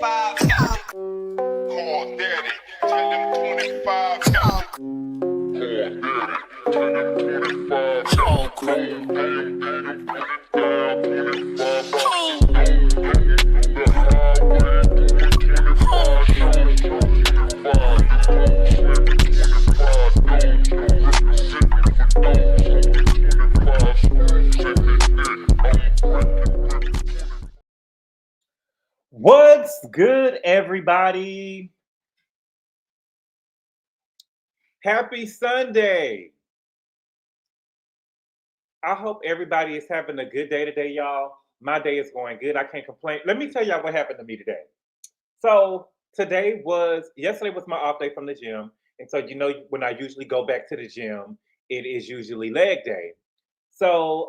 25 got it. Call daddy, tell him 25 got it. Call daddy, tell him 25 got What's good, everybody? Happy Sunday. I hope everybody is having a good day today, y'all. My day is going good. I can't complain. Let me tell y'all what happened to me today. So yesterday was my off day from the gym. And so, when I usually go back to the gym, it is usually leg day. So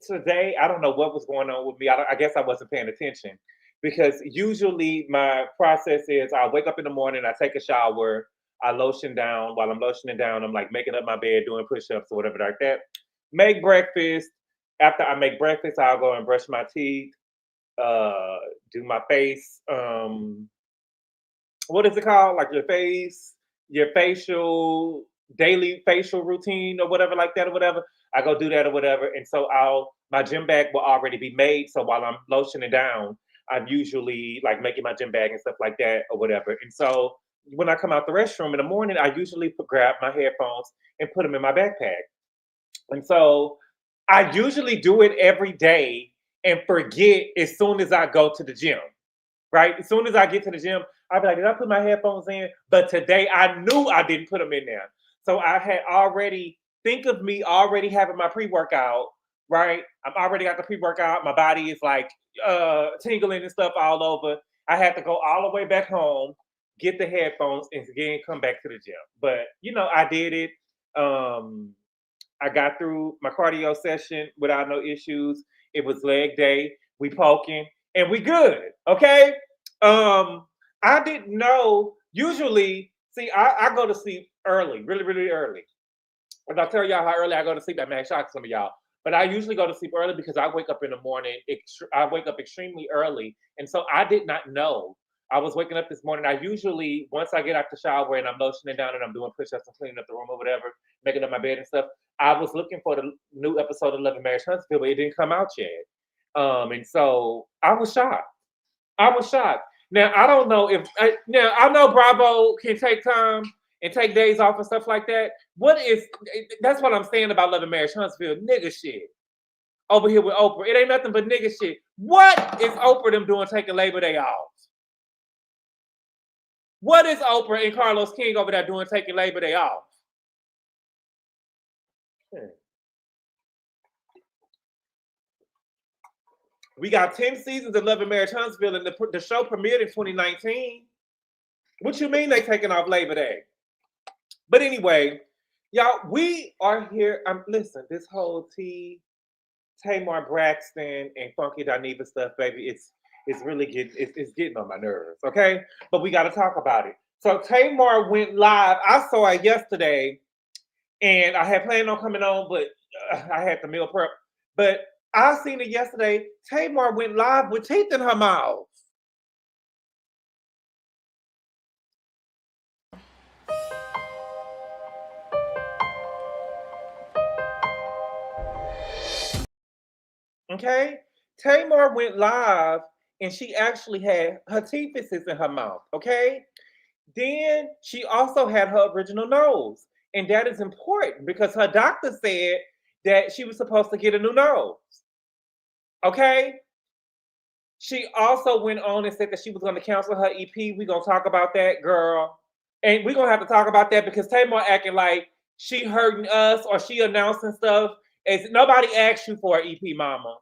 today, I don't know what was going on with me. I guess I wasn't paying attention because usually my process is I wake up in the morning, I take a shower, I lotion down. While I'm lotioning down, I'm like making up my bed, doing push-ups or whatever like that. Make breakfast. After I make breakfast, I'll go and brush my teeth, do my face. What is it called? Like your facial, daily facial routine or whatever like that or whatever. I go do that or whatever. And so my gym bag will already be made. So while I'm lotioning down, I'm usually like making my gym bag and stuff like that or whatever. And so when I come out the restroom in the morning, I usually grab my headphones and put them in my backpack. And so I usually do it every day and forget as soon as I go to the gym, right? As soon as I get to the gym, I'll be like, did I put my headphones in? But today I knew I didn't put them in there. So I had already, think of me already having my pre-workout, right? I've already got the pre-workout. My body is like tingling and stuff all over. I had to go all the way back home, get the headphones, and again come back to the gym. But I did it. I got through my cardio session without no issues. It was leg day. We poking and we good. Okay. I didn't know. Usually, see, I go to sleep early, really, really early. If I tell y'all how early I go to sleep, that may shock some of y'all. But I usually go to sleep early because I wake up in the morning. I wake up extremely early, and so I did not know. I was waking up this morning. I usually, once I get out the shower and I'm lotioning down and I'm doing push-ups and cleaning up the room or whatever, making up my bed and stuff, I was looking for the new episode of Love and Marriage Huntsville, but it didn't come out yet. And so I was shocked. Now, I don't know I know Bravo can take time and take days off and stuff like that. That's what I'm saying about Love and Marriage Huntsville, nigga shit. Over here with Oprah, it ain't nothing but nigga shit. What is Oprah them doing taking Labor Day off? What is Oprah and Carlos King over there doing taking Labor Day off? We got 10 seasons of Love and Marriage Huntsville, and the show premiered in 2019. What you mean they taking off Labor Day? But anyway, y'all, we are here. Listen, this whole Tamar Braxton and Funky Dineva stuff, baby, it's really getting on my nerves, okay? But we got to talk about it. So Tamar went live. I saw it yesterday, and I had planned on coming on, but I had the meal prep. But I seen it yesterday. Tamar went live with teeth in her mouth. Okay? Tamar went live and she actually had her teeth in her mouth. Okay? Then she also had her original nose. And that is important because her doctor said that she was supposed to get a new nose. Okay? She also went on and said that she was going to cancel her EP. We're going to talk about that, girl. And we're going to have to talk about that because Tamar acting like she hurting us or she announcing stuff. Nobody asked you for an EP, mama.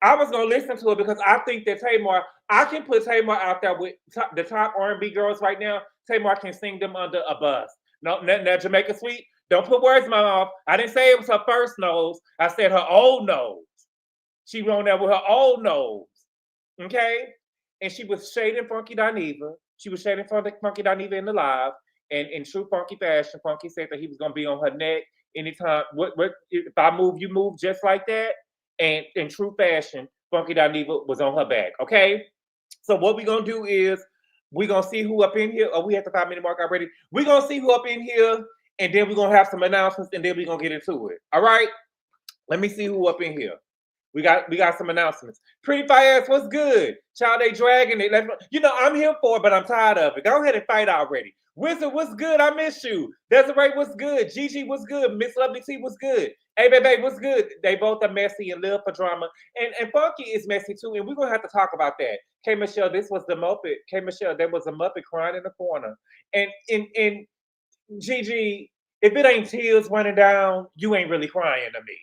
I was going to listen to it because I think that Tamar, I can put Tamar out there with the top R&B girls right now. Tamar can sing them under a bus. No, now Jamaica Sweet, don't put words in my mouth. I didn't say it was her first nose. I said her old nose. She went on there with her old nose. Okay? And she was shading Funky Dineva. She was shading Funky Dineva in the live. And in true Funky fashion, Funky said that he was going to be on her neck anytime. If I move, you move just like that. And in true fashion, Funky Dineva was on her back. Okay. So what we're gonna do is we're gonna see who up in here. Oh, we at the 5-minute mark already. We're gonna see who up in here, and then we're gonna have some announcements, and then we're gonna get into it. All right. Let me see who up in here. We got some announcements. Pretty Fire Ass, what's good? Child, they dragging it. You know, I'm here for it, but I'm tired of it. Go ahead and fight already. Wizard, what's good? I miss you. Desiree, what's good? Gigi, what's good? Miss Lovely T, what's good? Hey, baby, what's good? They both are messy and live for drama. And Funky is messy too, and we're going to have to talk about that. K. Michelle, this was the Muppet. K. Michelle, there was a Muppet crying in the corner. And Gigi, if it ain't tears running down, you ain't really crying to me.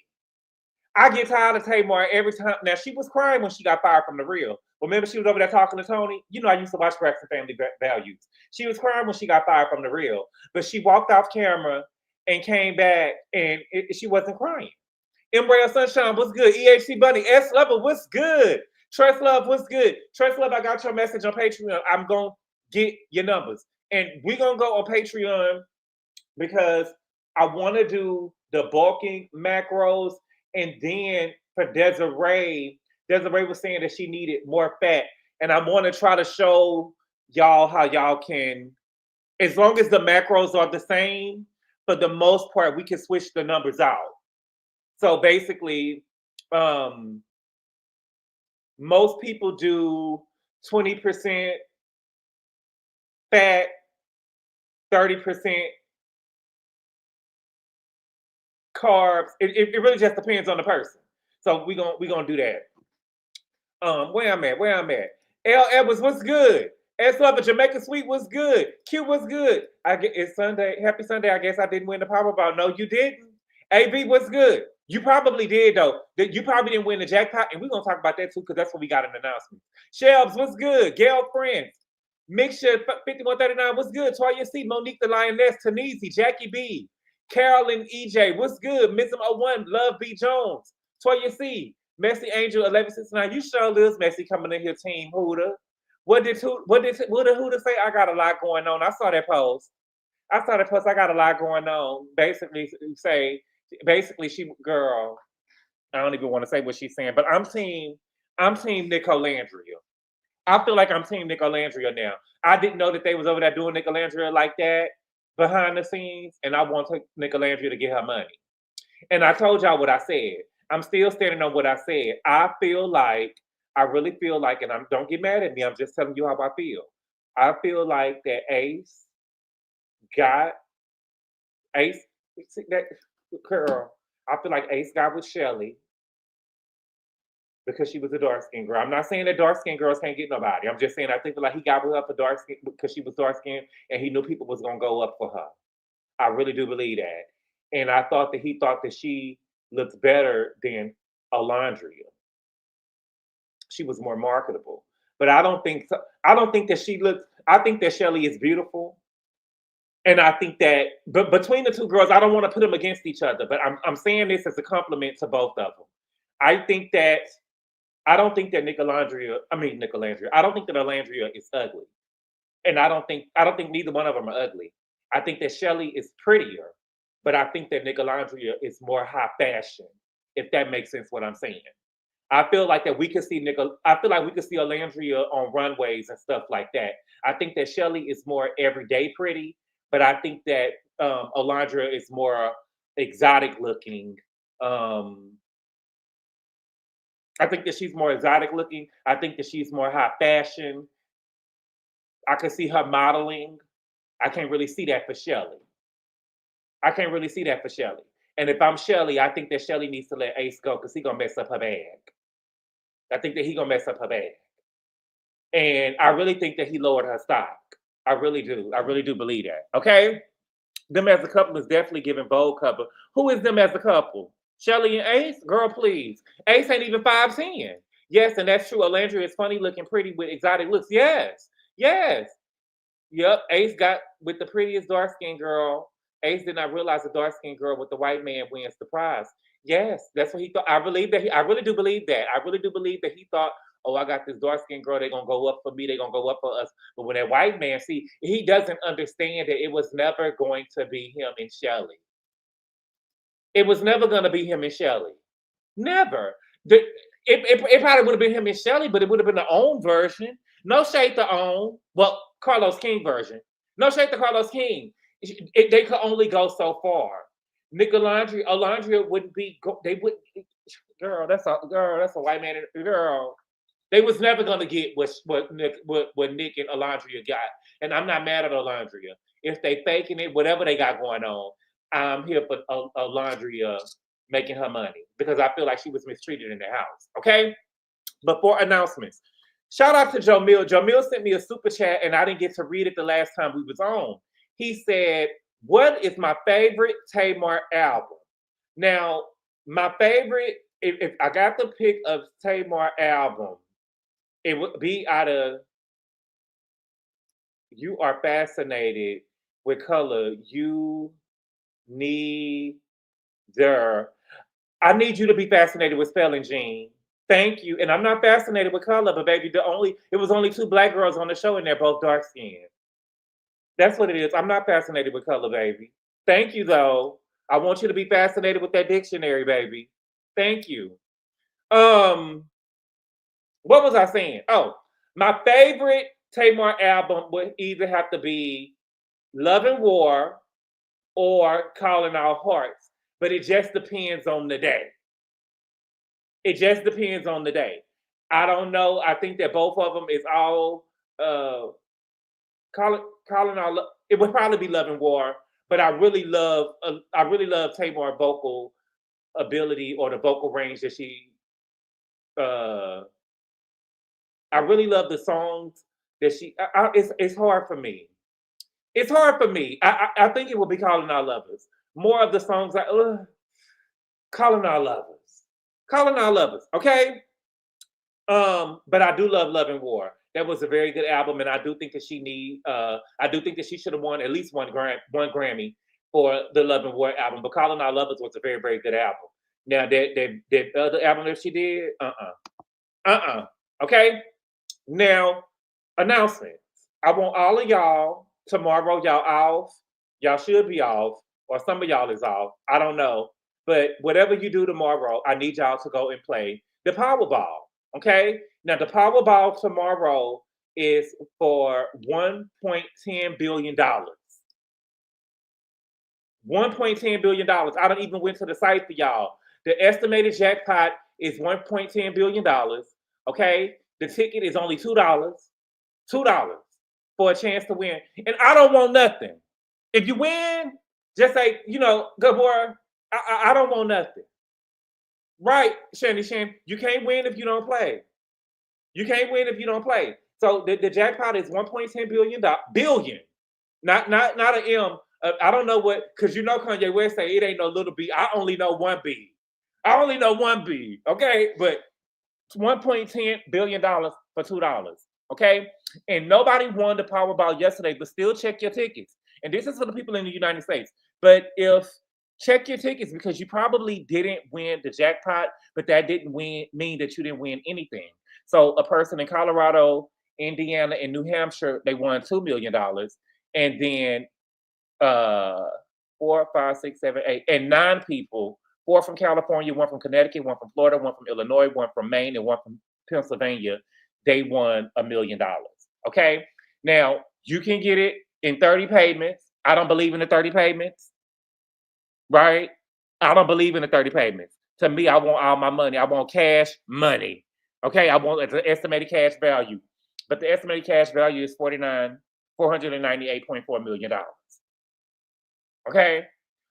I get tired of Tamar every time. Now, she was crying when she got fired from The Real. Remember, she was over there talking to Tony? You know, I used to watch Braxton Family Values. She was crying when she got fired from The Real. But she walked off camera and came back, and she wasn't crying. Embrace Sunshine, what's good? EHC Bunny, S Level, what's good? Trust Love, what's good? Trust Love, I got your message on Patreon. I'm going to get your numbers. And we're going to go on Patreon because I want to do the bulking macros. And then for Desiree was saying that she needed more fat. And I want to try to show y'all how y'all can, as long as the macros are the same, for the most part, we can switch the numbers out. So basically, most people do 20% fat, 30% carbs. It really just depends on the person. So we're gonna do that. Where I'm at. L. Edwards, what's good? S. Love Jamaica Sweet, what's good? Q, what's good? It's Sunday. Happy Sunday. I guess I didn't win the Powerball. No, you didn't. AB, what's good? You probably did though. You probably didn't win the jackpot, and we're gonna talk about that too, because that's what we got in the announcement. Shelves, what's good? Gail Friends, Mixture 5139, what's good? Toya C, Monique the Lioness, Tanisi, Jackie B, Carolyn EJ, what's good? Mism 01, Love B Jones, Toya C, Messy Angel 1169. You sure lives Messy coming in here, Team Huda. What did Huda say? I got a lot going on. I saw that post. I got a lot going on. Basically, she girl. I don't even want to say what she's saying, but I'm team Nicolandria. I feel like I'm team Nicolandria now. I didn't know that they was over there doing Nicolandria like that behind the scenes, and I want Nicolandria to get her money. And I told y'all what I said. I'm still standing on what I said. I really feel like, and don't get mad at me, I'm just telling you how I feel. I feel like that Ace, that girl, I feel like Ace got with Shelly because she was a dark-skinned girl. I'm not saying that dark-skinned girls can't get nobody. I'm just saying I think like he got with her for dark-skin because she was dark-skinned and he knew people was going to go up for her. I really do believe that. And I thought that he thought that she looked better than Alondria. She was more marketable. But I don't think so. I don't think that she looks, I think that Shelly is beautiful. And I think that, but between the two girls, I don't want to put them against each other, but I'm saying this as a compliment to both of them. I don't think that Nicolandria, I don't think that Alandria is ugly. And I don't think neither one of them are ugly. I think that Shelly is prettier, but I think that Nicolandria is more high fashion, if that makes sense what I'm saying. I feel like that we could see Alandria on runways and stuff like that. I think that Shelly is more everyday pretty, but I think that Alondra is more exotic looking. I think that she's more exotic looking. I think that she's more high fashion. I could see her modeling. I can't really see that for Shelly. And if I'm Shelly, I think that Shelly needs to let Ace go because he's going to mess up her bag. I think that he's going to mess up her bag. And I really think that he lowered her stock. I really do. I really do believe that. Okay? Them as a couple is definitely giving bold couple. Who is them as a couple? Shelly and Ace? Girl, please. Ace ain't even 5'10". Yes, and that's true. Alandria is funny looking, pretty with exotic looks. Yes. Yep. Ace got with the prettiest dark-skinned girl. Ace did not realize the dark-skinned girl with the white man wins the prize. Yes, that's what he thought. I really do believe that. I really do believe that he thought, oh, I got this dark-skinned girl, they're going to go up for me, they're going to go up for us. But when that white man, see, he doesn't understand that it was never going to be him and Shelly. It was never going to be him and Shelly. Never. It probably would have been him and Shelly, but it would have been the own version. No shade to own. Well, Carlos King version. No shade to Carlos King. They could only go so far. Nick Alondria wouldn't be. They would. Girl, that's a white man. Girl, they was never gonna get what Nick and Alondria got. And I'm not mad at Alondria. If they faking it, whatever they got going on, I'm here for Alondria making her money because I feel like she was mistreated in the house. Okay, but for announcements, shout out to Joe Mill. Joe Mill sent me a super chat, and I didn't get to read it the last time we was on. He said, "What is my favorite Tamar album?" Now, my favorite, if I got to pick a Tamar album, it would be out of "You Are Fascinated with Color." You need I need you to be fascinated with spelling, Gene. Thank you. And I'm not fascinated with color, but baby, it was only 2 black girls on the show, and they're both dark skinned. That's what it is. I'm not fascinated with color, baby. Thank you, though. I want you to be fascinated with that dictionary, baby. Thank you. What was I saying? Oh, my favorite Tamar album would either have to be Love and War or Calling Our Hearts, but it just depends on the day. It just depends on the day. I don't know. I think that both of them is all calling our. It would probably be Love and War, but I really love Tamar vocal ability or the vocal range that she. I really love the songs that she. It's hard for me. It's hard for me. I think it will be Calling Our Lovers. More of the songs Calling Our Lovers. Calling Our Lovers, okay? But I do love Love and War. That was a very good album, and I do think that she should have won at least one Grammy for the Love and War album. But Calling Our Lovers was a very, very good album. Now that other album that she did, okay? Now, announcements. I want all of y'all tomorrow, y'all off. Y'all should be off, or some of y'all is off. I don't know. But whatever you do tomorrow, I need y'all to go and play the Powerball. Okay? Now, the Powerball tomorrow is for $1.10 billion. $1.10 billion. I don't even went to the site for y'all. The estimated jackpot is $1.10 billion. Okay? The ticket is only $2. $2 for a chance to win. And I don't want nothing. If you win, just say, Gabor, I don't want nothing. Right, Shan, you can't win if you don't play. You can't win if you don't play. So the jackpot is $1.10 billion. Billion. Not an M. I don't know what, because Kanye West say it ain't no little B. I only know one B. Okay? But it's $1.10 billion for $2. Okay? And nobody won the Powerball yesterday, but still check your tickets. And this is for the people in the United States. But check your tickets, because you probably didn't win the jackpot, but that didn't mean that you didn't win anything. So a person in Colorado, Indiana, and New Hampshire, they won $2 million. And then 4, 5, 6, 7, 8, and 9 people, 4 from California, 1 from Connecticut, 1 from Florida, 1 from Illinois, 1 from Maine, and 1 from Pennsylvania. They won $1 million. Okay? Now, you can get it in 30 payments. I don't believe in the 30 payments. Right? I don't believe in the 30 payments. To me, I want all my money. I want cash money. Okay? I want the estimated cash value. But the estimated cash value is $498.4 million. Okay?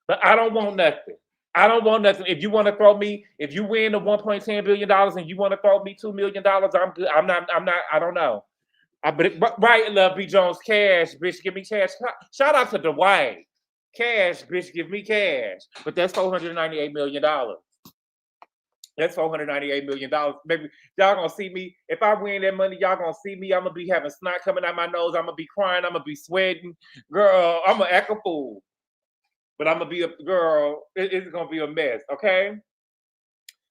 But I don't want nothing. I don't want nothing. If you want to throw me, if you win the $1.10 billion and you want to throw me $2 million, I'm good. I'm not, I don't know. Right, Love B. Jones, cash, bitch, give me cash. Shout out to Dwight. Cash, bitch, give me cash. But that's $498 million. That's $498 million. Baby, y'all gonna see me. If I win that money, y'all gonna see me. I'm gonna be having snot coming out my nose. I'm gonna be crying. I'm gonna be sweating. Girl, I'm gonna act a fool. But I'm gonna be a girl. It's gonna be a mess, okay?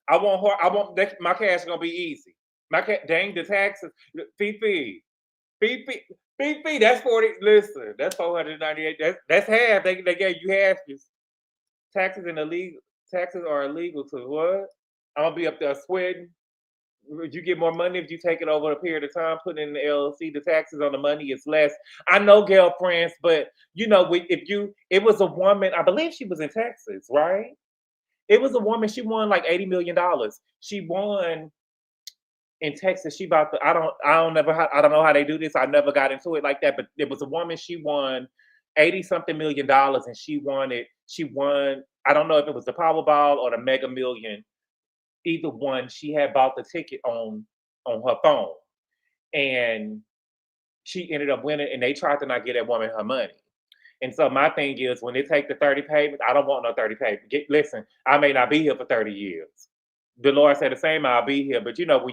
I want my cash gonna be easy. Dang the taxes. Fifi. That's 40. Listen, that's 498. That's half. They gave you half. Taxes are illegal to what? I'm gonna be up there sweating. You get more money if you take it over a period of time, put it in the LLC. The taxes on the money is less. I know girlfriends, but you know, it was a woman. I believe she was in Texas, right? It was a woman. She won like $80 million. She won in Texas. She about to. I don't know how they do this. I never got into it like that. But it was a woman. She won 80 something $million, and she won it. She won. I don't know if it was the Powerball or the Mega Million. Either one, she had bought the ticket on her phone, and she ended up winning. And they tried to not get that woman her money. And so my thing is, when they take the 30 payments, I don't want no 30 payments. Listen, I may not be here for 30 years. The Lord said the same, I'll be here. But you know,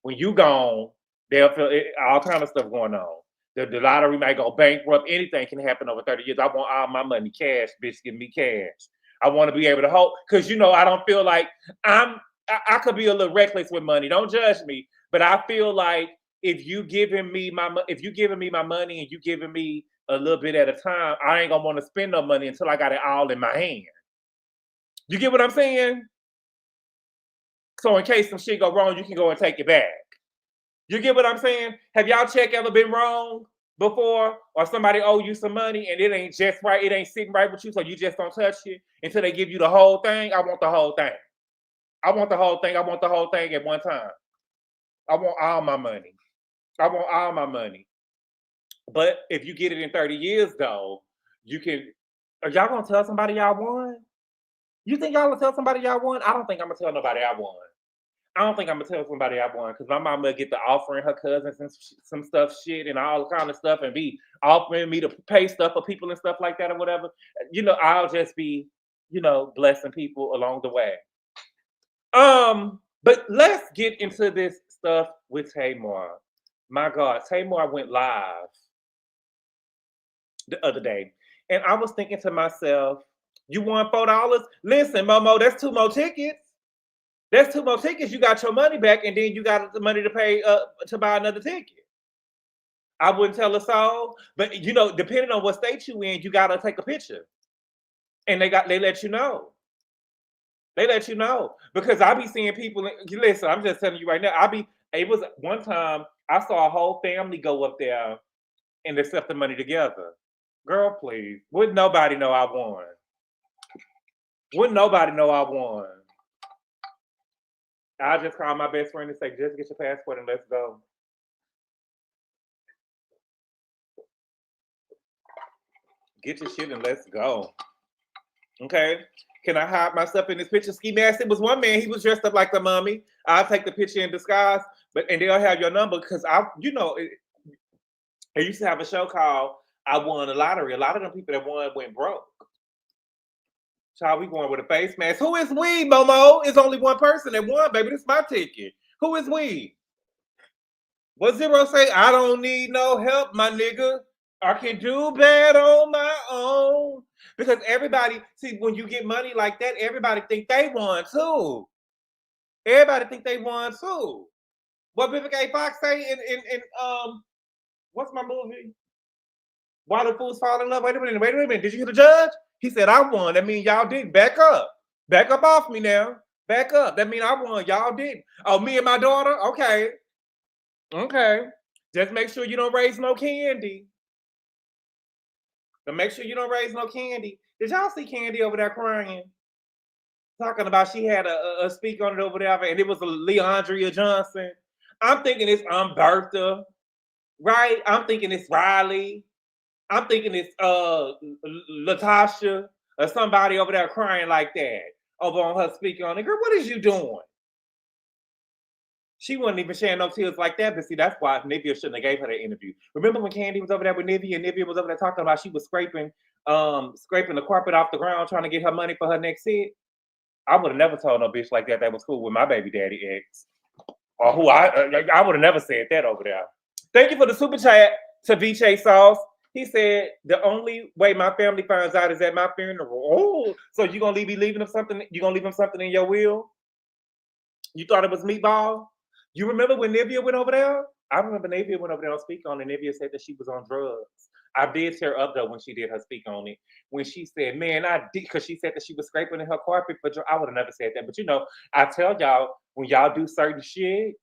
when you gone, they'll feel all kind of stuff going on. The lottery might go bankrupt. Anything can happen over 30 years. I want all my money cash, bitch. Give me cash. I want to be able to hold, because you know, I don't feel like I could be a little reckless with money. Don't judge me, but I feel like if you giving me my money and you giving me a little bit at a time, I ain't gonna want to spend no money until I got it all in my hand. You get what I'm saying? So in case some shit go wrong, you can go and take it back. You get what I'm saying? Have y'all check ever been wrong before, or somebody owe you some money and it ain't just right, it ain't sitting right with you, so you just don't touch it until they give you the whole thing? I want the whole thing. I want the whole thing. I want the whole thing at one time. I want all my money. I want all my money. But if you get it in 30 years, though, you can. Are y'all gonna tell somebody y'all won? You think y'all will tell somebody y'all won? I don't think I'm gonna tell nobody I won. I don't think I'm gonna tell somebody I won, because my mama get to offering her cousins and some stuff, shit, and all kind of stuff, and be offering me to pay stuff for people and stuff like that or whatever. You know, I'll just be, you know, blessing people along the way. But let's get into this stuff with Tamar. My God, Tamar went live the other day, and I was thinking to myself, you won $4? Listen, Momo, that's 2 more tickets. That's 2 more tickets. You got your money back, and then you got the money to pay to buy another ticket. I wouldn't tell us all, but you know, depending on what state you in, you gotta take a picture, and they let you know. They let you know, because I be seeing people. Listen, I'm just telling you right now. It was one time I saw a whole family go up there and accept the money together. Girl, please. Wouldn't nobody know I won? Wouldn't nobody know I won? I just called my best friend and say, just get your passport and let's go. Get your shit and let's go. Okay? Can I hide myself in this picture? Ski mask. It was one man, he was dressed up like the mummy. I'll take the picture in disguise, and they'll have your number, because I used to have a show called I Won the Lottery. A lot of them people that won went broke. Child, we going with a face mask. Who is we, Momo? It's only one person that won, baby. This is my ticket. Who is we? What Zero say? I don't need no help, my nigga. I can do bad on my own. Because everybody, see, when you get money like that, everybody think they won too. Everybody think they won too. What Vivica Fox say in what's my movie? Why the Fools Fall in Love? Wait a minute. Did you hear the judge? He said I won. That means y'all didn't. Back up. Back up off me now. Back up. That means I won. Y'all didn't. Oh, me and my daughter? Okay. Okay. Just make sure you don't raise no candy. But make sure you don't raise no candy. Did y'all see Candy over there crying? Talking about she had a speak on it over there, and it was a Leandria Johnson. I'm thinking it's Bertha, right? I'm thinking it's Riley. I'm thinking it's Latasha or somebody over there crying like that over on her speaker on it. Girl, what is you doing? She wasn't even sharing no tears like that, but see, that's why Nivea shouldn't have gave her that interview. Remember when Candy was over there with Nivea, and Nivea was over there talking about she was scraping the carpet off the ground trying to get her money for her next hit? I would have never told no bitch like that was cool with my baby daddy ex, or who I would have never said that over there. Thank you for the super chat to VJ Sauce. He said the only way my family finds out is at my funeral. Oh, so you gonna leave him something? You gonna leave him something in your will? You thought it was meatball? You remember when Nivea went over there? I remember Nivea went over there on speak on, and Nivea said that she was on drugs. I did tear up though when she did her speak on it. When she said, "Man, I did," because she said that she was scraping in her carpet for drugs. I would have never said that, but you know, I tell y'all, when y'all do certain shit,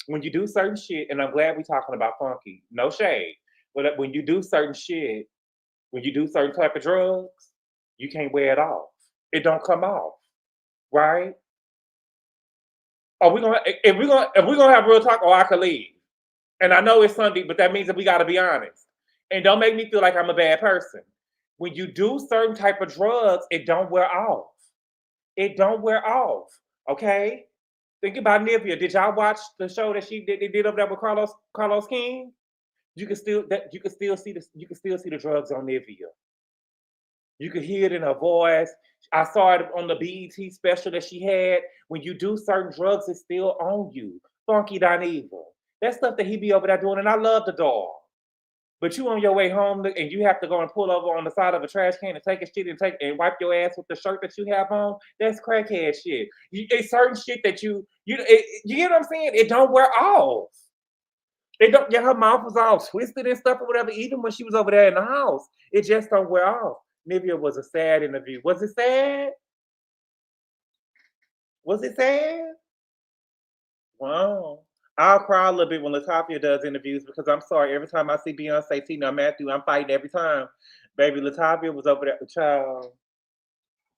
when you do certain shit, and I'm glad we're talking about Funky, no shade, but when you do certain shit, when you do certain type of drugs, you can't wear it off. It don't come off, right? Are we gonna if we're gonna have real talk, or I could leave? And I know it's Sunday, but that means that we got to be honest. And don't make me feel like I'm a bad person. When you do certain type of drugs, it don't wear off. It don't wear off. Okay. Think about Nivea. Did y'all watch the show that they did up there with Carlos King? You can still see the drugs on Nivea. You could hear it in her voice. I saw it on the BET special that she had. When you do certain drugs, it's still on you. Funky Dineva. That stuff that he be over there doing, and I love the dog. But you on your way home and you have to go and pull over on the side of a trash can and take a shit and wipe your ass with the shirt that you have on. That's crackhead shit. It's certain shit that you get what I'm saying? It don't wear off. It don't. Yeah, her mouth was all twisted and stuff or whatever. Even when she was over there in the house, it just don't wear off. Nivea was a sad interview. Was it sad? Was it sad? Wow. I'll cry a little bit when Latavia does interviews because I'm sorry, every time I see Beyonce, Tina, Matthew, I'm fighting every time. Baby, Latavia was over there. Child.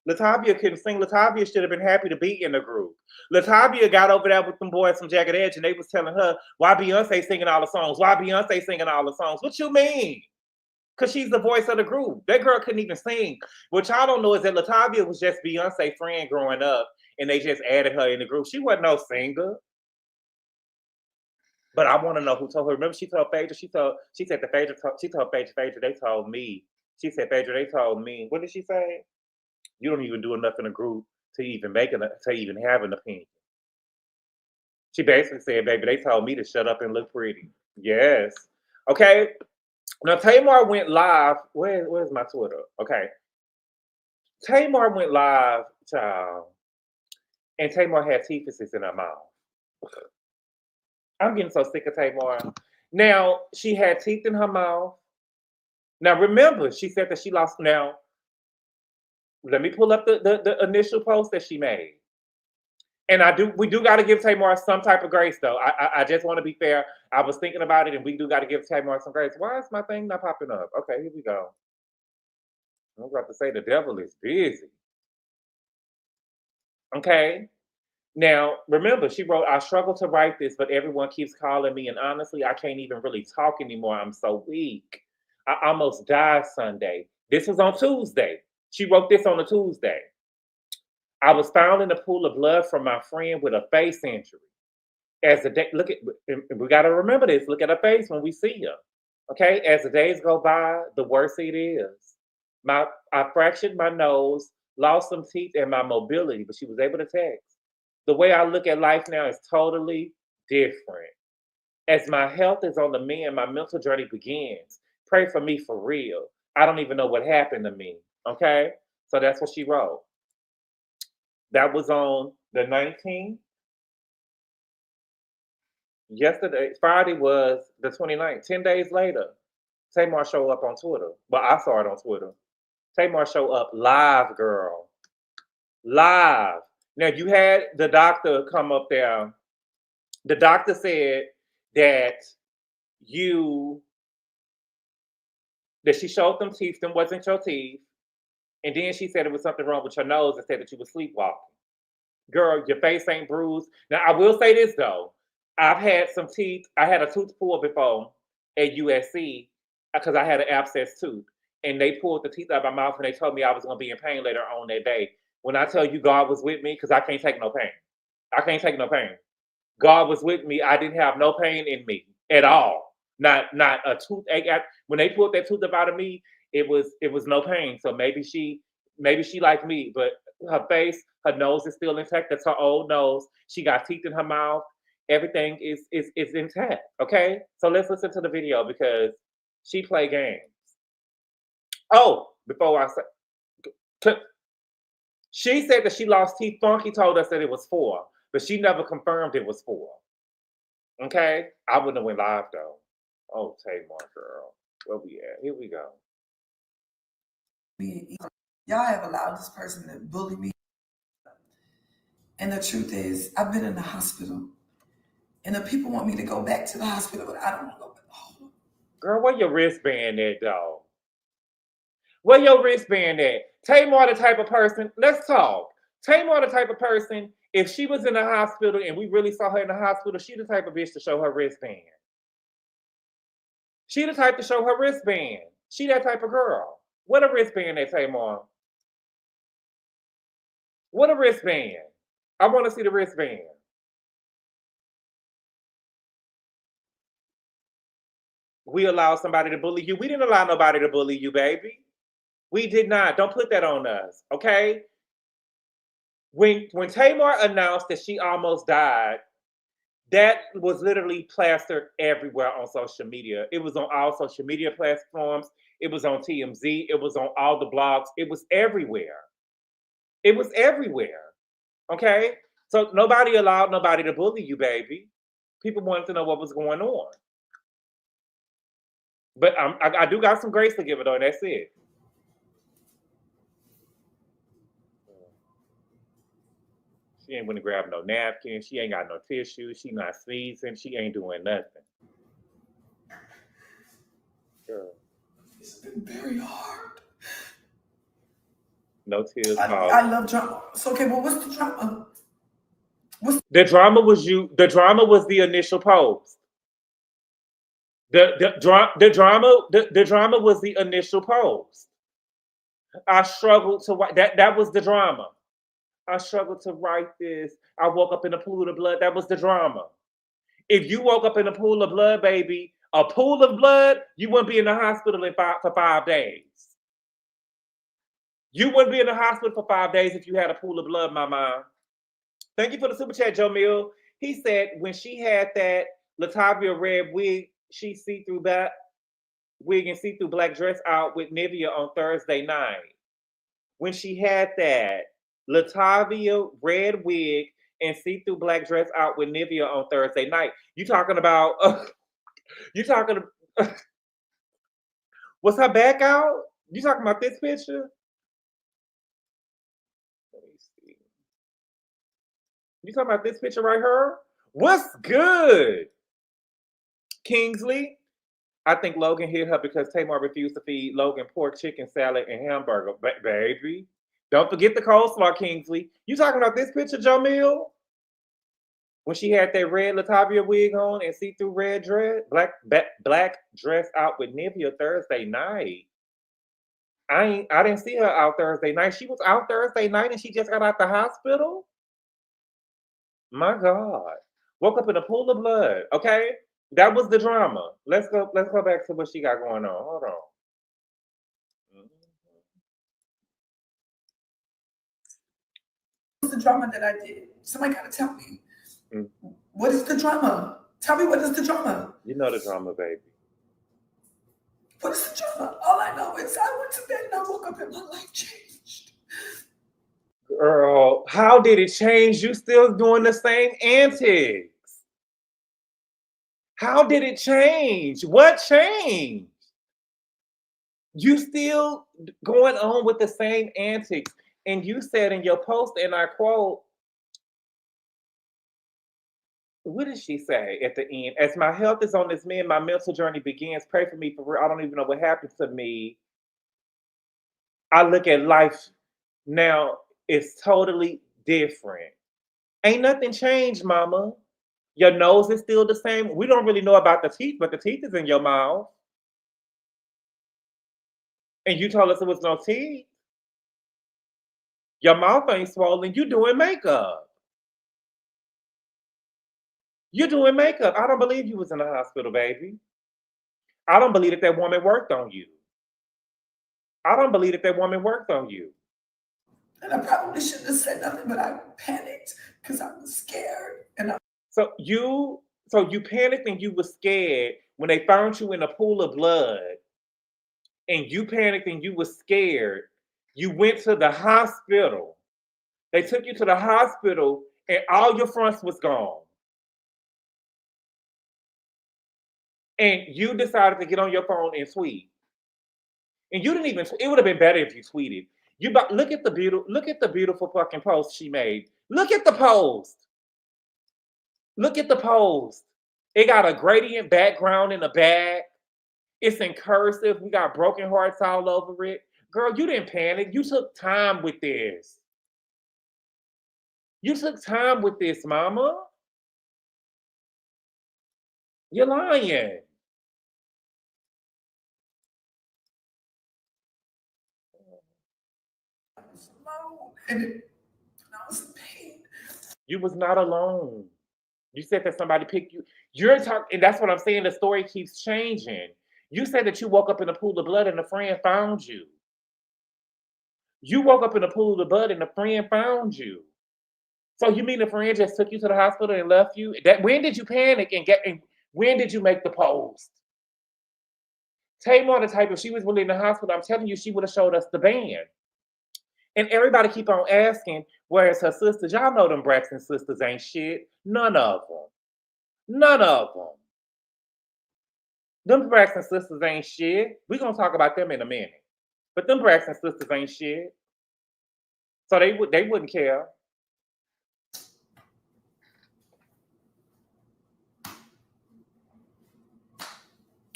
Latavia couldn't sing. Latavia should have been happy to be in the group. Latavia got over there with them boys from Jagged Edge and they was telling her, why Beyonce singing all the songs? Why Beyonce singing all the songs? What you mean? Because she's the voice of the group. That girl couldn't even sing. What y'all don't know is that Latavia was just Beyonce's friend growing up and they just added her in the group. She wasn't no singer. But I want to know who told her. Remember, she told Phaedra. She said the Phaedra. She told Phaedra. They told me. She said Phaedra. They told me. What did she say? You don't even do enough in a group to even have an opinion. She basically said, "Baby, they told me to shut up and look pretty." Yes. Okay. Now Tamar went live. Where's my Twitter? Okay. Tamar went live, child, and Tamar had teeth in her mouth. I'm getting so sick of Tamar. Now, she had teeth in her mouth. Now, remember, she said that she lost. Now, let me pull up the initial post that she made. And we do got to give Tamar some type of grace, though. I just want to be fair. I was thinking about it, and we do got to give Tamar some grace. Why is my thing not popping up? Okay, here we go. I was about to say the devil is busy. Okay. Now, remember, she wrote, I struggle to write this, but everyone keeps calling me. And honestly, I can't even really talk anymore. I'm so weak. I almost died Sunday. This was on Tuesday. She wrote this on a Tuesday. I was found in a pool of blood from my friend with a face injury. As the day, we got to remember this. Look at her face when we see her. Okay. As the days go by, the worse it is. I fractured my nose, lost some teeth and my mobility, but she was able to text. The way I look at life now is totally different. As my health is on the mend, my mental journey begins. Pray for me for real. I don't even know what happened to me. Okay? So that's what she wrote. That was on the 19th. Yesterday, Friday was the 29th. 10 days later, Tamar showed up on Twitter. Well, I saw it on Twitter. Tamar showed up live, girl. Live. Now, you had the doctor come up there. The doctor said that she showed them teeth, them wasn't your teeth. And then she said it was something wrong with your nose and said that you were sleepwalking. Girl, your face ain't bruised. Now, I will say this, though. I've had some teeth. I had a tooth pulled before at USC because I had an abscess tooth. And they pulled the teeth out of my mouth and they told me I was going to be in pain later on that day. When I tell you God was with me, because I can't take no pain. I can't take no pain. God was with me. I didn't have no pain in me at all. Not a toothache. When they pulled that tooth out of me, it was no pain. So maybe she like me, but her face, her nose is still intact. That's her old nose. She got teeth in her mouth. Everything is intact. Okay? So let's listen to the video because she play games. Oh, before I say, she said that she lost teeth. Funky told us that it was 4, but she never confirmed it was 4. Okay? I wouldn't have went live though. Oh, Tamar, girl. Where we at? Here we go. Y'all have allowed this person to bully me. And the truth is, I've been in the hospital. And the people want me to go back to the hospital, but I don't want to go back. Oh. Girl, where your wristband at, though? Where your wristband at? Tamar the type of person, let's talk. Tamar the type of person, if she was in the hospital and we really saw her in the hospital, she the type of bitch to show her wristband. She the type to show her wristband. She that type of girl. What a wristband at, Tamar? What a wristband. I want to see the wristband. We allowed somebody to bully you. We didn't allow nobody to bully you, baby. We did not. Don't put that on us, okay? When Tamar announced that she almost died, that was literally plastered everywhere on social media. It was on all social media platforms. It was on TMZ. It was on all the blogs. It was everywhere. It was everywhere, okay? So nobody allowed nobody to bully you, baby. People wanted to know what was going on. But I do got some grace to give her, though, and that's it. She ain't gonna grab no napkin. She ain't got no tissue. She not sneezing. She ain't doing nothing. Girl. It's been very hard. No tears. I love drama. So, okay, well, what's the drama? The drama was you. The drama was the initial post. The drama was the initial post. I struggled to write that. That was the drama. I struggled to write this. I woke up in a pool of blood. That was the drama. If you woke up in a pool of blood, baby, a pool of blood, you wouldn't be in the hospital for 5 days. You wouldn't be in the hospital for 5 days if you had a pool of blood, my mom. Thank you for the super chat, Joe Mill. He said when she had that Latavia red wig, she see-through that wig and see-through black dress out with Nivea on Thursday night. When she had that Latavia red wig and see-through black dress out with Nivea on Thursday night. You talking about? Was her back out? You talking about this picture? Let me see. You talking about this picture right here? What's good, Kingsley? I think Logan hit her because Tamar refused to feed Logan pork, chicken, salad, and hamburger. Baby. Don't forget the coleslaw, Kingsley. You talking about this picture, Jamil? When she had that red Latavia wig on and see-through red dress, black dress out with Nivea Thursday night. I didn't see her out Thursday night. She was out Thursday night and she just got out the hospital. My God. Woke up in a pool of blood. Okay? That was the drama. Let's go back to what she got going on. Hold on. What's the drama that I did? Somebody gotta tell me. What is the drama? Tell me what is the drama? You know the drama, baby. What is the drama? All I know is I went to bed and I woke up and my life changed. Girl, how did it change? You still doing the same antics. How did it change? What changed? You still going on with the same antics. And you said in your post, and I quote, what did she say at the end? As my health is on this mend, my mental journey begins. Pray for me for real. I don't even know what happened to me. I look at life now, it's totally different. Ain't nothing changed, mama. Your nose is still the same. We don't really know about the teeth, but the teeth is in your mouth. And you told us there was no teeth. Your mouth ain't swollen. You doing makeup. You're doing makeup. I don't believe you was in the hospital, baby. I don't believe that woman worked on you. I don't believe that woman worked on you. And I probably shouldn't have said nothing, but I panicked because I was scared. So you panicked and you were scared when they found you in a pool of blood. And you panicked and you were scared. You went to the hospital. They took you to the hospital and all your fronts was gone. And you decided to get on your phone and tweet. And you didn't even, it would have been better if you tweeted. Look at the beautiful fucking post she made. Look at the post. Look at the post. It got a gradient background in the back. It's in cursive. We got broken hearts all over it. Girl, you didn't panic. You took time with this. You took time with this, mama. You're lying. I was alone and I was in pain. You was not alone. You said that somebody picked you. You're talking, and that's what I'm saying. The story keeps changing. You said that you woke up in a pool of blood and a friend found you. You woke up in a pool of blood and a friend found you. So you mean the friend just took you to the hospital and left you? That when did you panic and when did you make the post? Tamar, the type, if she was really in the hospital, I'm telling you, she would have showed us the band. And everybody keep on asking, where's her sisters? Y'all know them Braxton sisters ain't shit. None of them. None of them. Them Braxton sisters ain't shit. We're going to talk about them in a minute. But them Braxton sisters ain't shit. So they wouldn't care.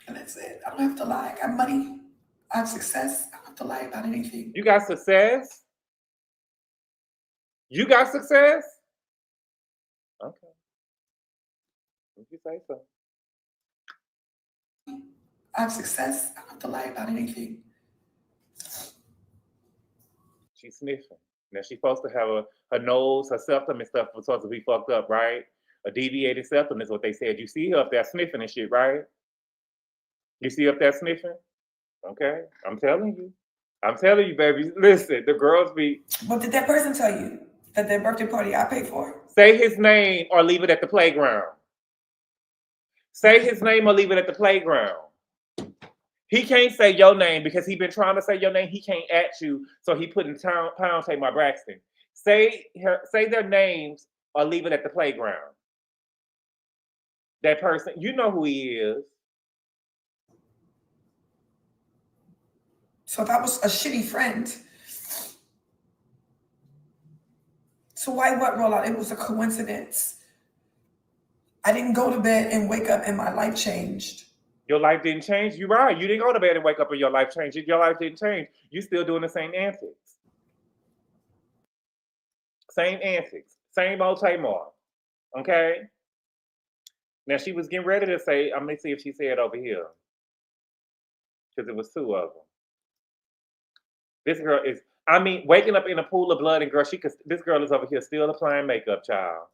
And that's it. I don't have to lie. I got money. I have success. I don't have to lie about anything. You got success? You got success? Okay. If you say so. I have success. I don't have to lie about anything. She's sniffing. Now she's supposed to have her nose, her septum and stuff was supposed to be fucked up, right? A deviated septum is what they said. You see her up there sniffing and shit, right? You see up there sniffing? Okay. I'm telling you. I'm telling you, baby. Listen, the girls be. What did that person tell you? That their birthday party I paid for? Say his name or leave it at the playground. Say his name or leave it at the playground. He can't say your name because he been trying to say your name. He can't at you, so he put in pound Tamar Braxton. Say their names or leave it at the playground. That person, you know who he is. So that was a shitty friend. So why what roll out? It was a coincidence. I didn't go to bed and wake up and my life changed. Your life didn't change. You're right. You didn't go to bed and wake up and your life changed. Your life didn't change. You still doing the same antics. Same antics. Same old Tamar. Okay? Now she was getting ready to say, I'm going to see if she said over here. Because it was two of them. This girl is, waking up in a pool of blood and girl, this girl is over here still applying makeup, child.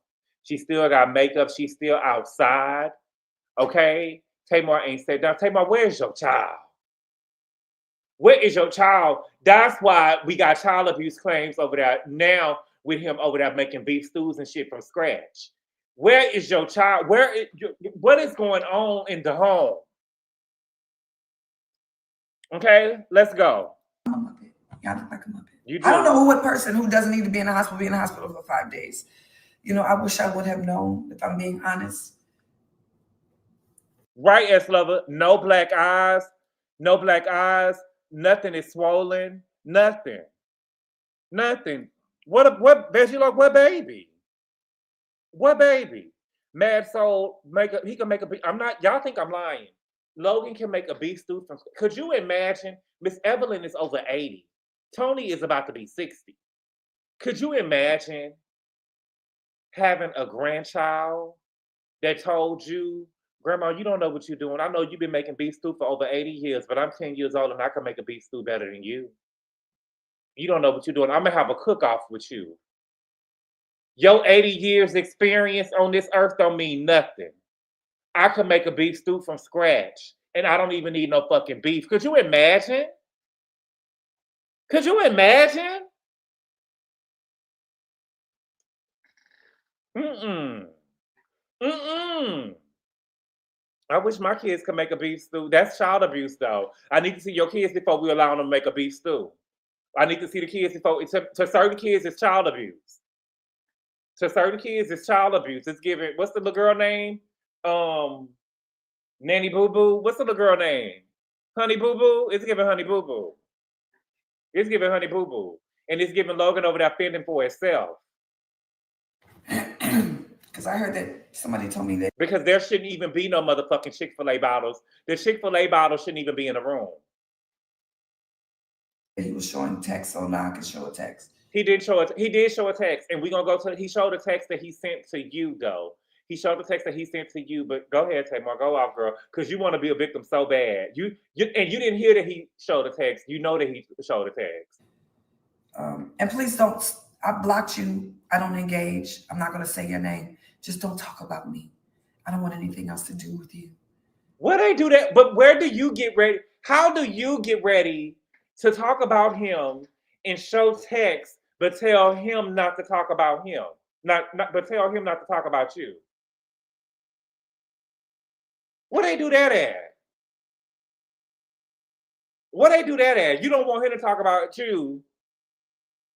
She still got makeup. She's still outside. Okay? Tamar ain't said down. Tamar, where's your child? Where is your child? That's why we got child abuse claims over there now with him over there making beef stews and shit from scratch. Where is your child? What is going on in the home? Okay, let's go. I'm a Muppet. Y'all look like a Muppet. You do. I don't know what person who doesn't need to be in the hospital be in the hospital for 5 days. You know, I wish I would have known, if I'm being honest. Right, S Lover. No black eyes. No black eyes. Nothing is swollen. Nothing. Nothing. What Bessie like, what baby? What baby? Mad Soul he can make a I'm not, y'all think I'm lying. Logan can make a beef stew from, could you imagine? Miss Evelyn is over 80. Tony is about to be 60. Could you imagine having a grandchild that told you, Grandma, you don't know what you're doing. I know you've been making beef stew for over 80 years, but I'm 10 years old and I can make a beef stew better than you. You don't know what you're doing. I'm going to have a cook-off with you. Your 80 years experience on this earth don't mean nothing. I can make a beef stew from scratch and I don't even need no fucking beef. Could you imagine? Could you imagine? I wish my kids could make a beef stew. That's child abuse, though. I need to see your kids before we allow them to make a beef stew. I need to see the kids before. To certain kids, it's child abuse. To certain kids, it's child abuse. It's giving. What's the little girl name? Nanny Boo Boo. What's the little girl name? Honey Boo Boo. It's giving Honey Boo Boo. It's giving Honey Boo Boo, and it's giving Logan over there fending for itself. Because I heard that somebody told me that. Because there shouldn't even be no motherfucking Chick-fil-A bottles. The Chick-fil-A bottles shouldn't even be in the room. He was showing text, so now I can show a text. He did show it. He did show a text, and we're gonna go to. He showed a text that he sent to you, though. He showed the text that he sent to you. But go ahead, Tamar, go off, girl, because you want to be a victim so bad. You and you didn't hear that he showed a text. You know that he showed a text. And please don't. I blocked you. I don't engage. I'm not gonna say your name. Just don't talk about me. I don't want anything else to do with you. Where they do that? But where do you get ready? How do you get ready to talk about him and show text, but tell him not to talk about him? But tell him not to talk about you. What they do that at? What they do that at? You don't want him to talk about you,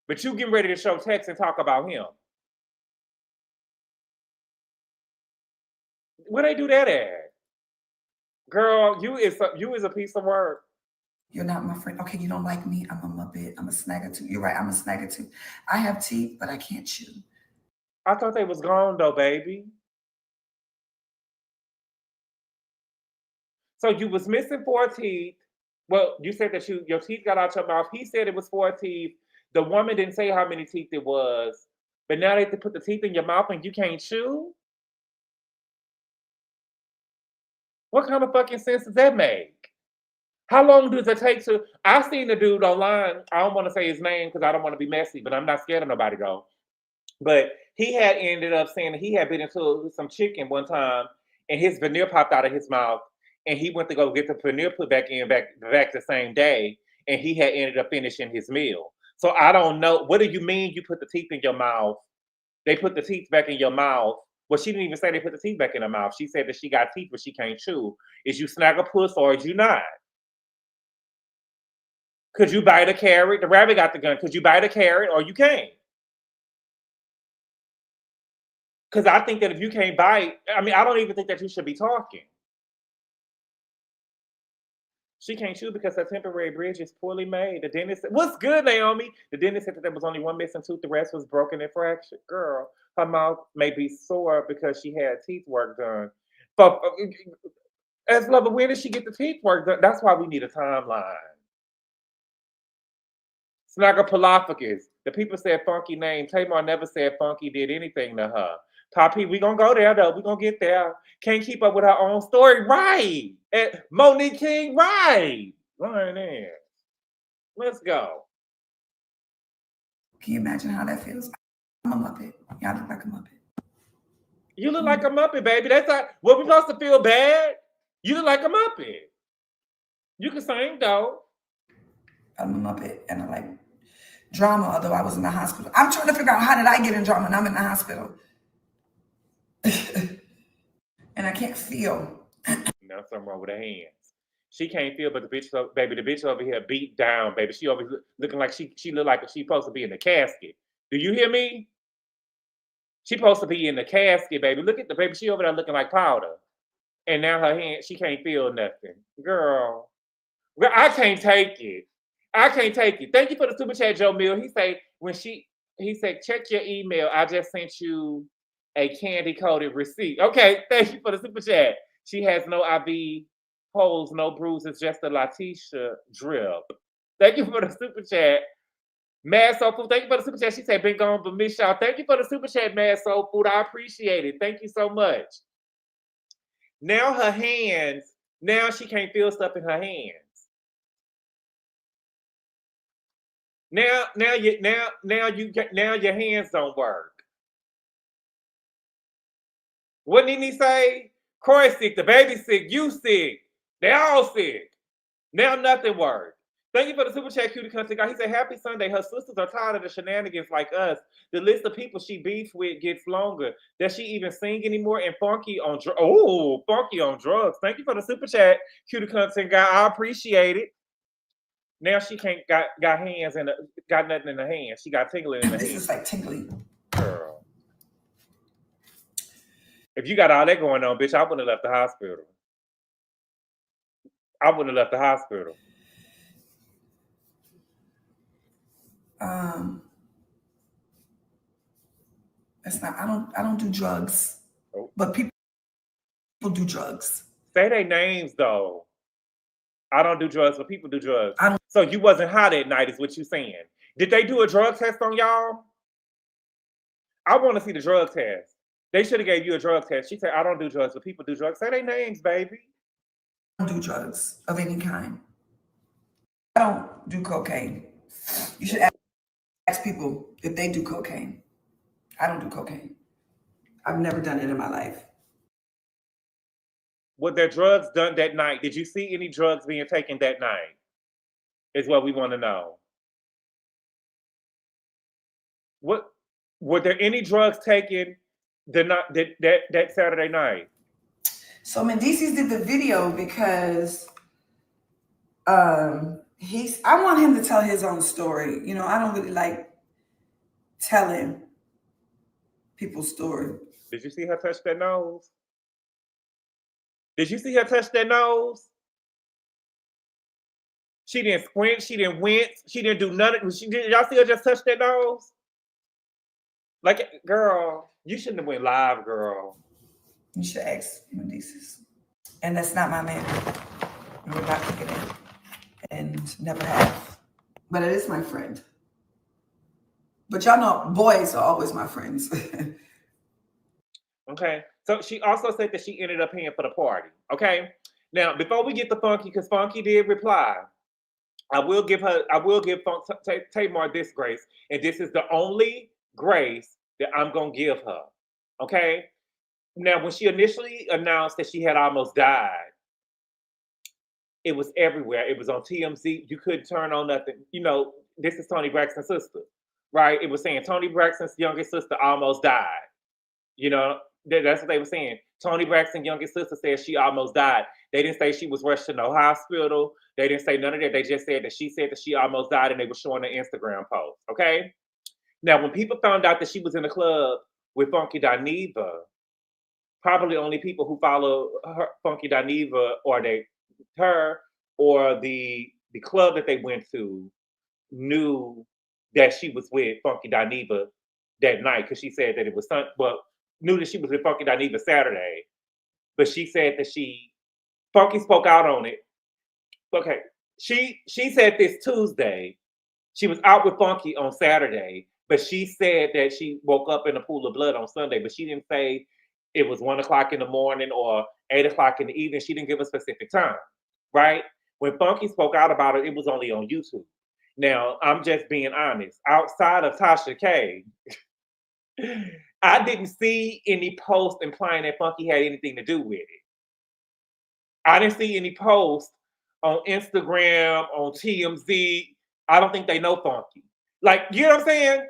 but you getting ready to show text and talk about him. What they do that at? Girl, you is a piece of work. You're not my friend. Okay, you don't like me. I'm a muppet. I'm a snagger too. You're right. I'm a snagger too. I have teeth, but I can't chew. I thought they was gone though, baby. So you was missing 4 teeth. Well, you said that your teeth got out your mouth. He said it was 4 teeth. The woman didn't say how many teeth it was. But now they have to put the teeth in your mouth and you can't chew? What kind of fucking sense does that make? How long does it take to... I seen the dude online. I don't want to say his name because I don't want to be messy, but I'm not scared of nobody though. But he had ended up saying that he had been into some chicken one time and his veneer popped out of his mouth. And he went to go get the veneer put back the same day, and he had ended up finishing his meal. So I don't know. What do you mean you put the teeth in your mouth? They put the teeth back in your mouth. Well, she didn't even say they put the teeth back in her mouth. She said that she got teeth, but she can't chew. Is you snag a puss or is you not? Could you bite a carrot? The rabbit got the gun. Could you bite a carrot or you can't? Because I think that if you can't bite, I mean, I don't even think that you should be talking. She can't chew because her temporary bridge is poorly made. The dentist said, "What's good, Naomi?" The dentist said that there was only one missing tooth. The rest was broken and fractured. Girl, her mouth may be sore because she had teeth work done. But as lover, when did she get the teeth work done? That's why we need a timeline. Snagopalophagus. The people said funky name. Tamar never said funky did anything to her. Poppy, we gonna go there though. We gonna get there. Can't keep up with her own story, right? And Monique King, right? Right there. Let's go. Can you imagine how that feels? I'm a muppet. Y'all look like a muppet. You look like a muppet, baby. That's not what we supposed to feel bad. You look like a muppet. You can sing though. I'm a muppet, and I like drama. Although I was in the hospital, I'm trying to figure out how did I get in drama, and I'm in the hospital. And I can't feel. Now something wrong with her hands. She can't feel, but the bitch, baby, the bitch over here beat down, baby. She over here looking like she look like she's supposed to be in the casket. Do you hear me? She supposed to be in the casket, baby. Look at the baby. She over there looking like powder. And now her hand, she can't feel nothing. Girl, I can't take it. I can't take it. Thank you for the super chat, Joe Mill. He said, check your email. I just sent you a candy-coated receipt. Okay, thank you for the super chat. She has no IV holes, no bruises, just a Letitia drip. Thank you for the super chat. Mad Soul Food, thank you for the super chat. She said, been gone, but miss y'all. Thank you for the super chat, Mad Soul Food. I appreciate it. Thank you so much. Now her hands, now she can't feel stuff in her hands. Now your hands don't work. What didn't he say? Corey sick, the baby sick, you sick. They all sick. Now nothing works. Thank you for the super chat, cutie country guy. He said, happy Sunday. Her sisters are tired of the shenanigans like us. The list of people she beefs with gets longer. Does she even sing anymore? And Funky on drugs. Oh, Funky on drugs. Thank you for the super chat, cutie country guy. I appreciate it. Now she can't got hands and got nothing in her hands. She got tingling in her hands. This is like tingling. Girl. If you got all that going on, bitch, I wouldn't have left the hospital. I wouldn't have left the hospital. That's not. I don't do drugs. Oh. But people do drugs. Say their names though. I don't do drugs, but people do drugs. I don't. So you wasn't high that night, is what you saying? Did they do a drug test on y'all? I want to see the drug test. They should have gave you a drug test. She said, I don't do drugs, but people do drugs. Say their names, baby. I don't do drugs of any kind. I don't do cocaine. You should ask people if they do cocaine. I don't do cocaine. I've never done it in my life. Were there drugs done that night? Did you see any drugs being taken that night? Is what we want to know. What were there any drugs taken that Saturday night? So Mendices did the video because I want him to tell his own story. You know, I don't really like telling people's story. Did you see her touch that nose? Did you see her touch that nose? She didn't squint, she didn't wince, she didn't do nothing. Y'all see her just touch that nose? Like, girl, you shouldn't have went live, girl. You should ask Mendices. And that's not my man. We're not kicking it. And never have. But it is my friend. But y'all know boys are always my friends. Okay. So she also said that she ended up paying for the party. Okay. Now, before we get to Funky, because Funky did reply, I will give Tamar this grace. And this is the only grace that I'm gonna give her. Okay. Now, when she initially announced that she had almost died, it was everywhere. It was on TMZ. You couldn't turn on nothing. You know, this is Toni Braxton's sister, right? It was saying Toni Braxton's youngest sister almost died. You know, that's what they were saying. Toni Braxton's youngest sister said she almost died. They didn't say she was rushed to no hospital. They didn't say none of that. They just said that she almost died, and they were showing the Instagram post. Okay. Now, when people found out that she was in the club with Funky Dineva, probably only people who follow her, Funky Dineva, or her or the club that they went to, knew that she was with Funky Dineva that night, because she said that it was knew that she was with Funky Dineva Saturday, but she said that Funky spoke out on it. Okay, she said this Tuesday she was out with Funky on Saturday, but she said that she woke up in a pool of blood on Sunday, but she didn't say it was 1 o'clock in the morning or 8 o'clock in the evening. She didn't give a specific time, right? When Funky spoke out about it, it was only on YouTube. Now, I'm just being honest. Outside of Tasha K, I didn't see any post implying that Funky had anything to do with it. I didn't see any post on Instagram, on TMZ. I don't think they know Funky. Like, you know what I'm saying?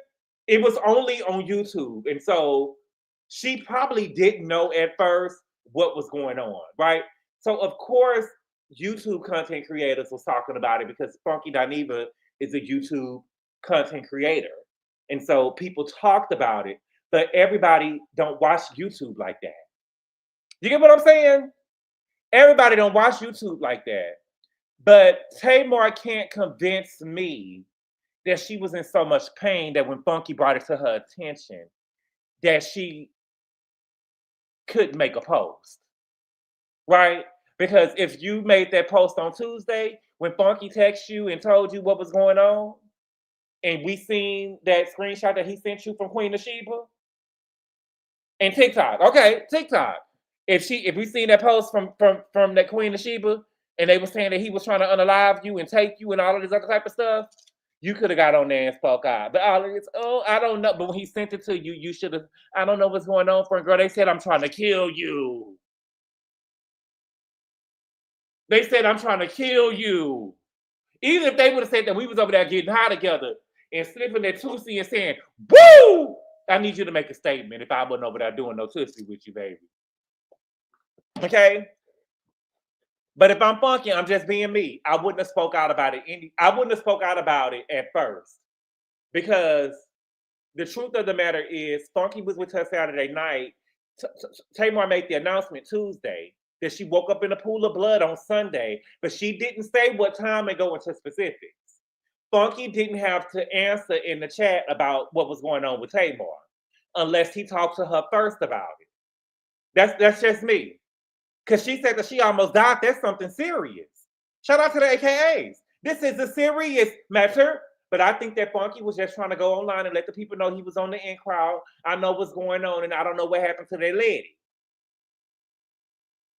It was only on YouTube. And so she probably didn't know at first what was going on, right? So, of course, YouTube content creators was talking about it because Funky Dineva is a YouTube content creator. And so people talked about it, but everybody don't watch YouTube like that. You get what I'm saying? Everybody don't watch YouTube like that. But Tamar can't convince me that she was in so much pain that when Funky brought it to her attention, that she couldn't make a post, right? Because if you made that post on Tuesday, when Funky texted you and told you what was going on, and we seen that screenshot that he sent you from Queen of Sheba and TikTok, okay, TikTok. If we seen that post from that Queen of Sheba, and they were saying that he was trying to unalive you and take you and all of this other type of stuff, you could have got on there and spoke out. But all of this, I don't know. But when he sent it to you, you should have. I don't know what's going on, friend girl. They said I'm trying to kill you. They said I'm trying to kill you. Even if they would have said that we was over there getting high together and sniffing that Tootsie and saying, "Woo!" I need you to make a statement if I wasn't over there doing no Tootsie with you, baby. Okay? But if I'm Funky, I'm just being me. I wouldn't have spoke out about it. I wouldn't have spoke out about it at first, because the truth of the matter is Funky was with her Saturday night. Tamar made the announcement Tuesday that she woke up in a pool of blood on Sunday, but she didn't say what time and go into specifics. Funky didn't have to answer in the chat about what was going on with Tamar. unless he talked to her first about it. That's just me. Because she said that she almost died. That's something serious. Shout out to the AKAs. This is a serious matter. But I think that Funky was just trying to go online and let the people know he was on the in crowd. I know what's going on, and I don't know what happened to that lady.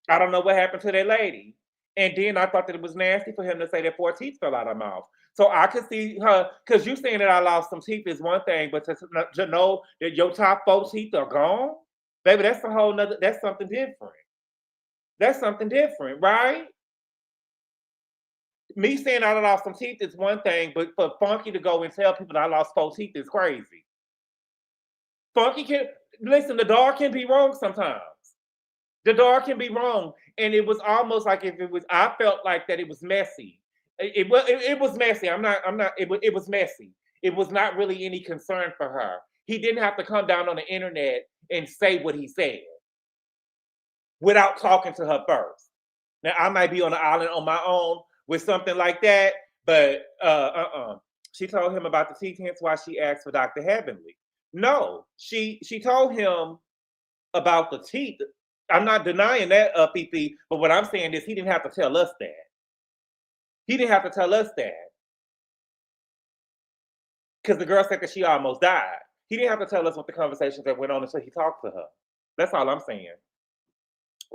I don't know what happened to that lady. And then I thought that it was nasty for him to say that 4 teeth fell out of her mouth. So I could see her, because you saying that I lost some teeth is one thing, but to know that your top 4 teeth are gone, baby, that's a whole nother, that's something different. That's something different, right? Me saying I lost some teeth is one thing, but for Funky to go and tell people that I lost 4 teeth is crazy. Funky can, listen, the dog can be wrong sometimes. The dog can be wrong. And it was almost like if it was, I felt like that it was messy. It was messy. It was messy. It was not really any concern for her. He didn't have to come down on the internet and say what he said without talking to her first. Now, I might be on the island on my own with something like that, but she told him about the teeth, hence why she asked for Dr. Heavenly. No, she told him about the teeth. I'm not denying that, PP, but what I'm saying is he didn't have to tell us that. He didn't have to tell us that. Because the girl said that she almost died. He didn't have to tell us what the conversations that went on until he talked to her. That's all I'm saying.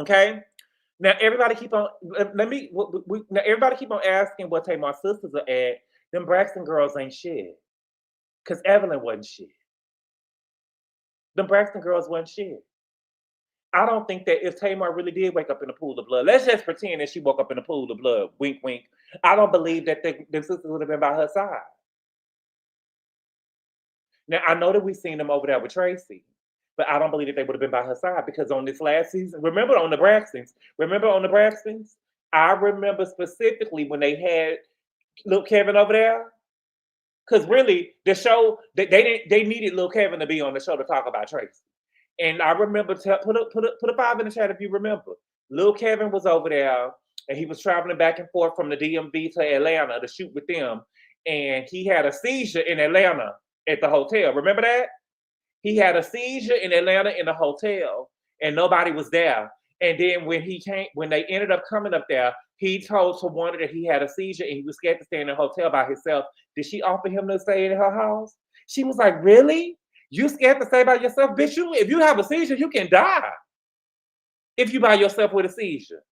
Okay? Now everybody keep on everybody keep on asking what my sisters are at. Them Braxton girls ain't shit. Because Evelyn wasn't shit. Them Braxton girls wasn't shit. I don't think that if Tamar really did wake up in a pool of blood, let's just pretend that she woke up in a pool of blood, wink, wink. I don't believe that the sisters would have been by her side. Now, I know that we've seen them over there with Tracy, but I don't believe that they would have been by her side because on this last season, remember on the Braxtons, I remember specifically when they had Lil Kevin over there, because really the show, they needed Lil Kevin to be on the show to talk about Tracy. And I remember, put a 5 in the chat if you remember. Lil Kevin was over there, and he was traveling back and forth from the DMV to Atlanta to shoot with them. And he had a seizure in Atlanta at the hotel. Remember that? He had a seizure in Atlanta in the hotel, and nobody was there. And then when they ended up coming up there, he told Tawanda that he had a seizure and he was scared to stay in the hotel by himself. Did she offer him to stay in her house? She was like, really? You scared to stay by yourself? Bitch, if you have a seizure, you can die. If you by yourself with a seizure.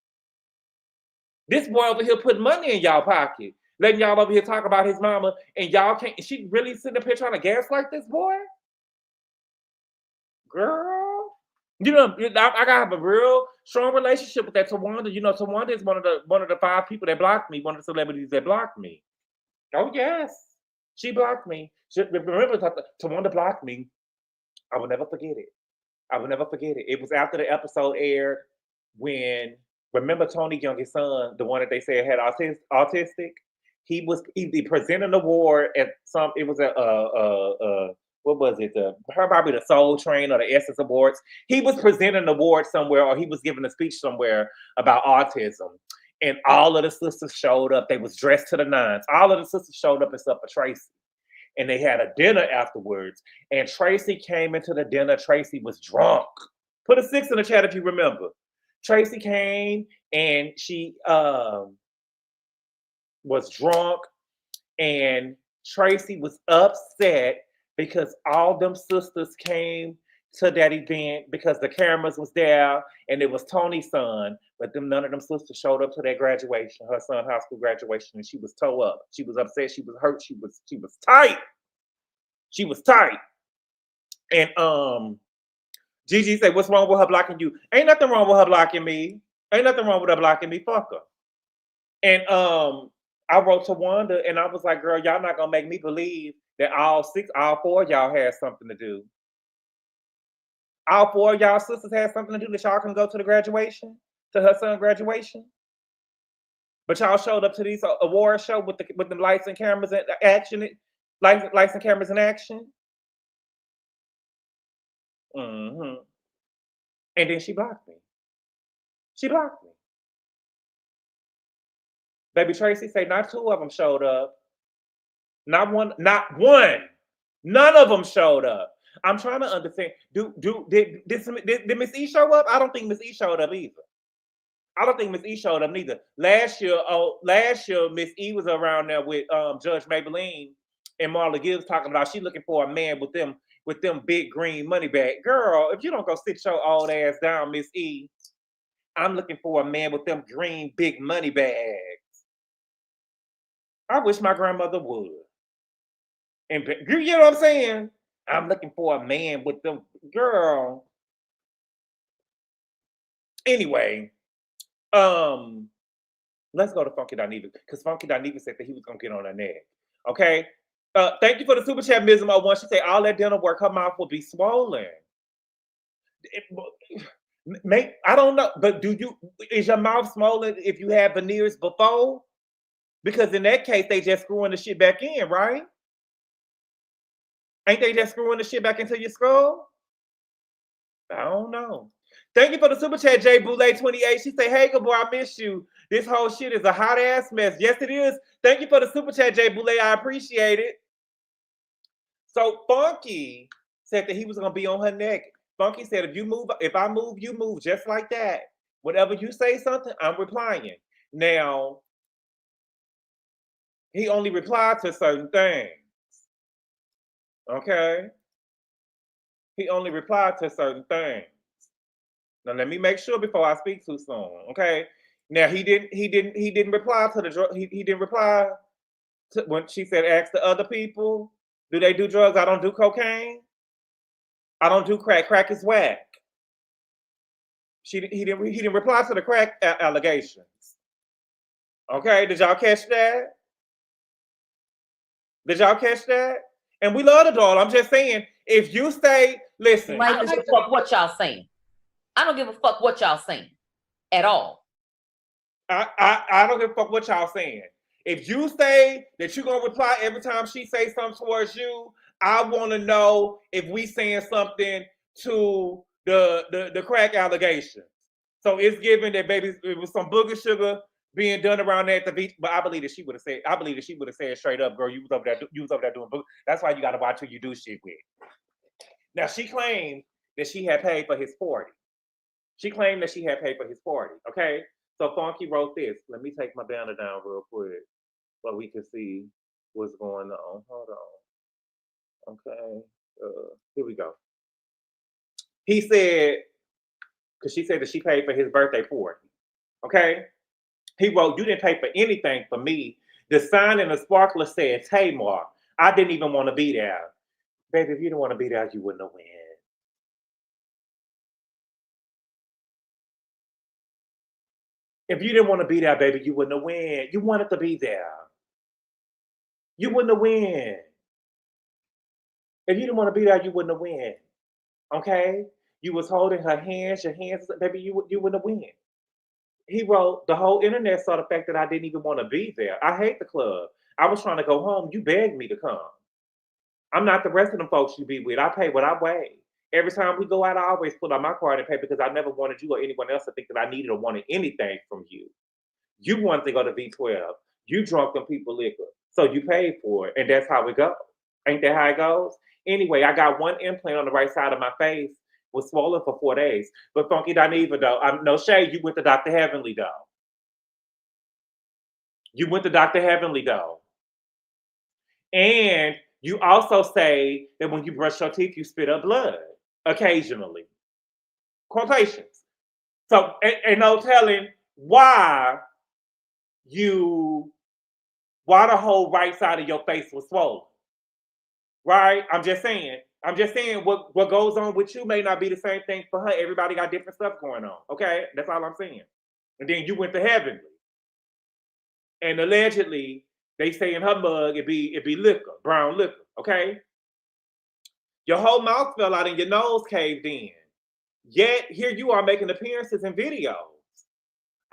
This boy over here putting money in y'all pocket, letting y'all over here talk about his mama, and y'all can't, she really sitting up here trying to gaslight this boy? Girl. You know, I gotta have a real strong relationship with that Tawanda. You know, Tawanda is one of the 5 people that blocked me, one of the celebrities that blocked me. Oh, yes. She blocked me. Remember, Tawanda blocked me. I will never forget it. It was after the episode aired when, remember Tony Young's son, the one that they said had autistic? He presented an award at it was what was it? Probably the Soul Train or the Essence Awards. He was presenting an award somewhere, or he was giving a speech somewhere about autism. And all of the sisters showed up. They was dressed to the nines. All of the sisters showed up except for Tracy. And they had a dinner afterwards. And Tracy came into the dinner. Tracy was drunk. Put a 6 in the chat if you remember. Tracy came and she was drunk. And Tracy was upset because all them sisters came to that event because the cameras was there and it was Tony's son, but none of them sisters showed up to that graduation, her son's high school graduation, and she was toe up. She was upset. She was hurt. She was tight. She was tight. And Gigi said, "What's wrong with her blocking you?" Ain't nothing wrong with her blocking me. Ain't nothing wrong with her blocking me. Fuck her. And I wrote to Wanda and I was like, "Girl, y'all not gonna make me believe that all 4 of y'all had something to do. All 4 of y'all sisters had something to do that y'all can go to the graduation, to her son's graduation. But y'all showed up to these award show with the lights and cameras and action, lights and cameras in action." And then she blocked me. Baby Tracy say not 2 of them showed up. Not one. None of them showed up. I'm trying to understand. Did Miss E show up? I don't think Miss E showed up either. I don't think Miss E showed up neither. Last year, Miss E was around there with Judge Maybelline and Marla Gibbs talking about she looking for a man with them big green money bag. Girl, if you don't go sit your old ass down, Miss E, I'm looking for a man with them green big money bags. I wish my grandmother would. And you know what I'm saying? I'm looking for a man with them, girl. Anyway, let's go to Funky Dineva because Funky Dineva said that he was gonna get on her neck. Okay. Thank you for the super chat, Ms. Mo1. She said all that dental work, her mouth will be swollen. I don't know, but is your mouth swollen if you had veneers before? Because in that case, they just screwing the shit back in, right? Ain't they just screwing the shit back into your skull? I don't know. Thank you for the super chat, J Boulay 28. She say, hey, Gabor, I miss you. This whole shit is a hot ass mess. Yes, it is. Thank you for the super chat, J Boulay. I appreciate it. So Funky said that he was gonna be on her neck. Funky said, if I move, you move just like that. Whatever you say something, I'm replying. Now, he only replied to certain things. Okay? He only replied to certain things. Now let me make sure before I speak too soon. Okay? Now he didn't reply to the drug. He didn't reply to when she said ask the other people, do they do drugs? I don't do cocaine. I don't do crack. Crack is whack. He didn't reply to the crack allegations. Okay, did y'all catch that? Did y'all catch that? And we love the dog. I'm just saying, if you say, listen, I don't give a fuck what y'all saying. I don't give a fuck what y'all saying at all. I don't give a fuck what y'all saying. If you say that you're gonna reply every time she say something towards you, I want to know if we saying something to the crack allegations. So it's given that baby it was some booger sugar being done around there at the beach, but I believe that she would have said straight up, girl, you was over there doing booger. That's why you got to watch who you do shit with. Now she claimed that she had paid for his 40. She claimed that she had paid for his 40. Okay, so Funky wrote this. Let me take my banner down real quick so we can see what's going on. Hold on. Okay, here we go. He said, because she said that she paid for his birthday 40. Okay. He wrote, you didn't pay for anything for me. The sign in the sparkler said, Tamar. I didn't even want to be there. Baby, if you didn't want to be there, you wouldn't have win. If you didn't want to be there, baby, you wouldn't have win. You wanted to be there. You wouldn't have win. If you didn't want to be there, you wouldn't have win. Okay? You was holding her hands, your hands, baby, you wouldn't have win. He wrote, the whole internet saw the fact that I didn't even want to be there. I hate the club. I was trying to go home. You begged me to come. I'm not the rest of them folks you be with. I pay what I weigh. Every time we go out, I always pull out my card and pay because I never wanted you or anyone else to think that I needed or wanted anything from you. You wanted to go to V12. You drunk them people liquor. So you paid for it. And that's how it goes. Ain't that how it goes? Anyway, I got one implant on the right side of my face. Was swollen for 4 days. But Funky Dineva, though, I'm no shade, you went to Dr. Heavenly, though. You went to Dr. Heavenly, though. And you also say that when you brush your teeth, you spit up blood occasionally. Quotations. So, and no telling why the whole right side of your face was swollen. Right? I'm just saying what goes on with you may not be the same thing for her. Everybody got different stuff going on. Okay? That's all I'm saying. And then you went to Heavenly. And allegedly, they say in her mug it be liquor, brown liquor. Okay? Your whole mouth fell out and your nose caved in. Yet here you are making appearances in videos.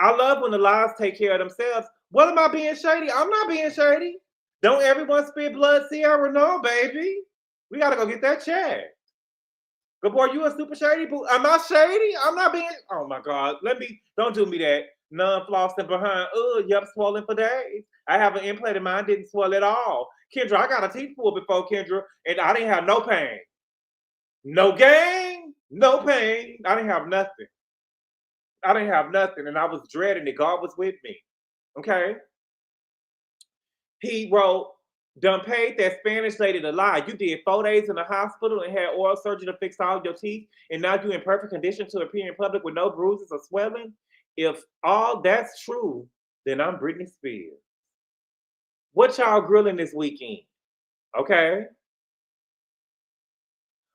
I love when the lies take care of themselves. What am I being shady? I'm not being shady. Don't everyone spit blood, Sierra? No, baby. We gotta go get that checked. Gabor, you a super shady boo? Am I shady? I'm not being. Oh my God. Don't do me that. None flossing behind. Yep, swollen for days. I have an implant in mine, didn't swell at all. Kendra, I got a teeth pulled before, Kendra, and I didn't have no pain. No gain, no pain. I didn't have nothing. I didn't have nothing, and I was dreading it. God was with me. Okay. He wrote, done paid that Spanish lady to lie. You did 4 days in the hospital and had oral surgery to fix all your teeth, and now you're in perfect condition to appear in public with no bruises or swelling. If all that's true, then I'm Britney Spears. What y'all grilling this weekend? Okay.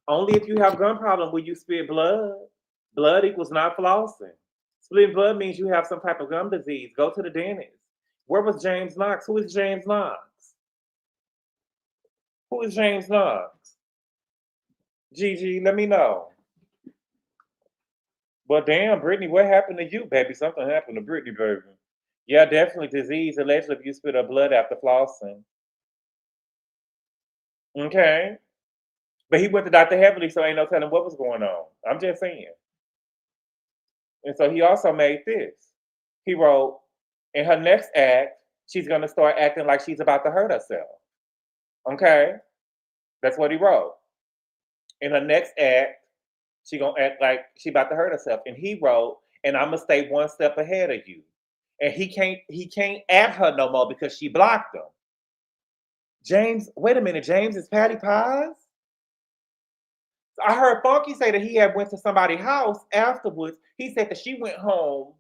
Only if you have gum problem will you spit blood. Blood equals not flossing. Spitting blood means you have some type of gum disease. Go to the dentist. Where was James Knox? Who is James Knox? Who is James Knox? Gigi, let me know. Well, damn, Brittany, what happened to you, baby? Something happened to Brittany, baby. Yeah, definitely disease, allegedly if you spit up blood after flossing. Okay. But he went to Dr. Heavily, so ain't no telling what was going on. I'm just saying. And so he also made this. He wrote, in her next act, she's going to start acting like she's about to hurt herself. Okay? That's what he wrote. In her next act, she going to act like she about to hurt herself. And he wrote, and I'm going to stay one step ahead of you. And he can't at her no more because she blocked him. James, wait a minute, James is Patty Pies? I heard Funky say that he had went to somebody's house afterwards. He said that she went home.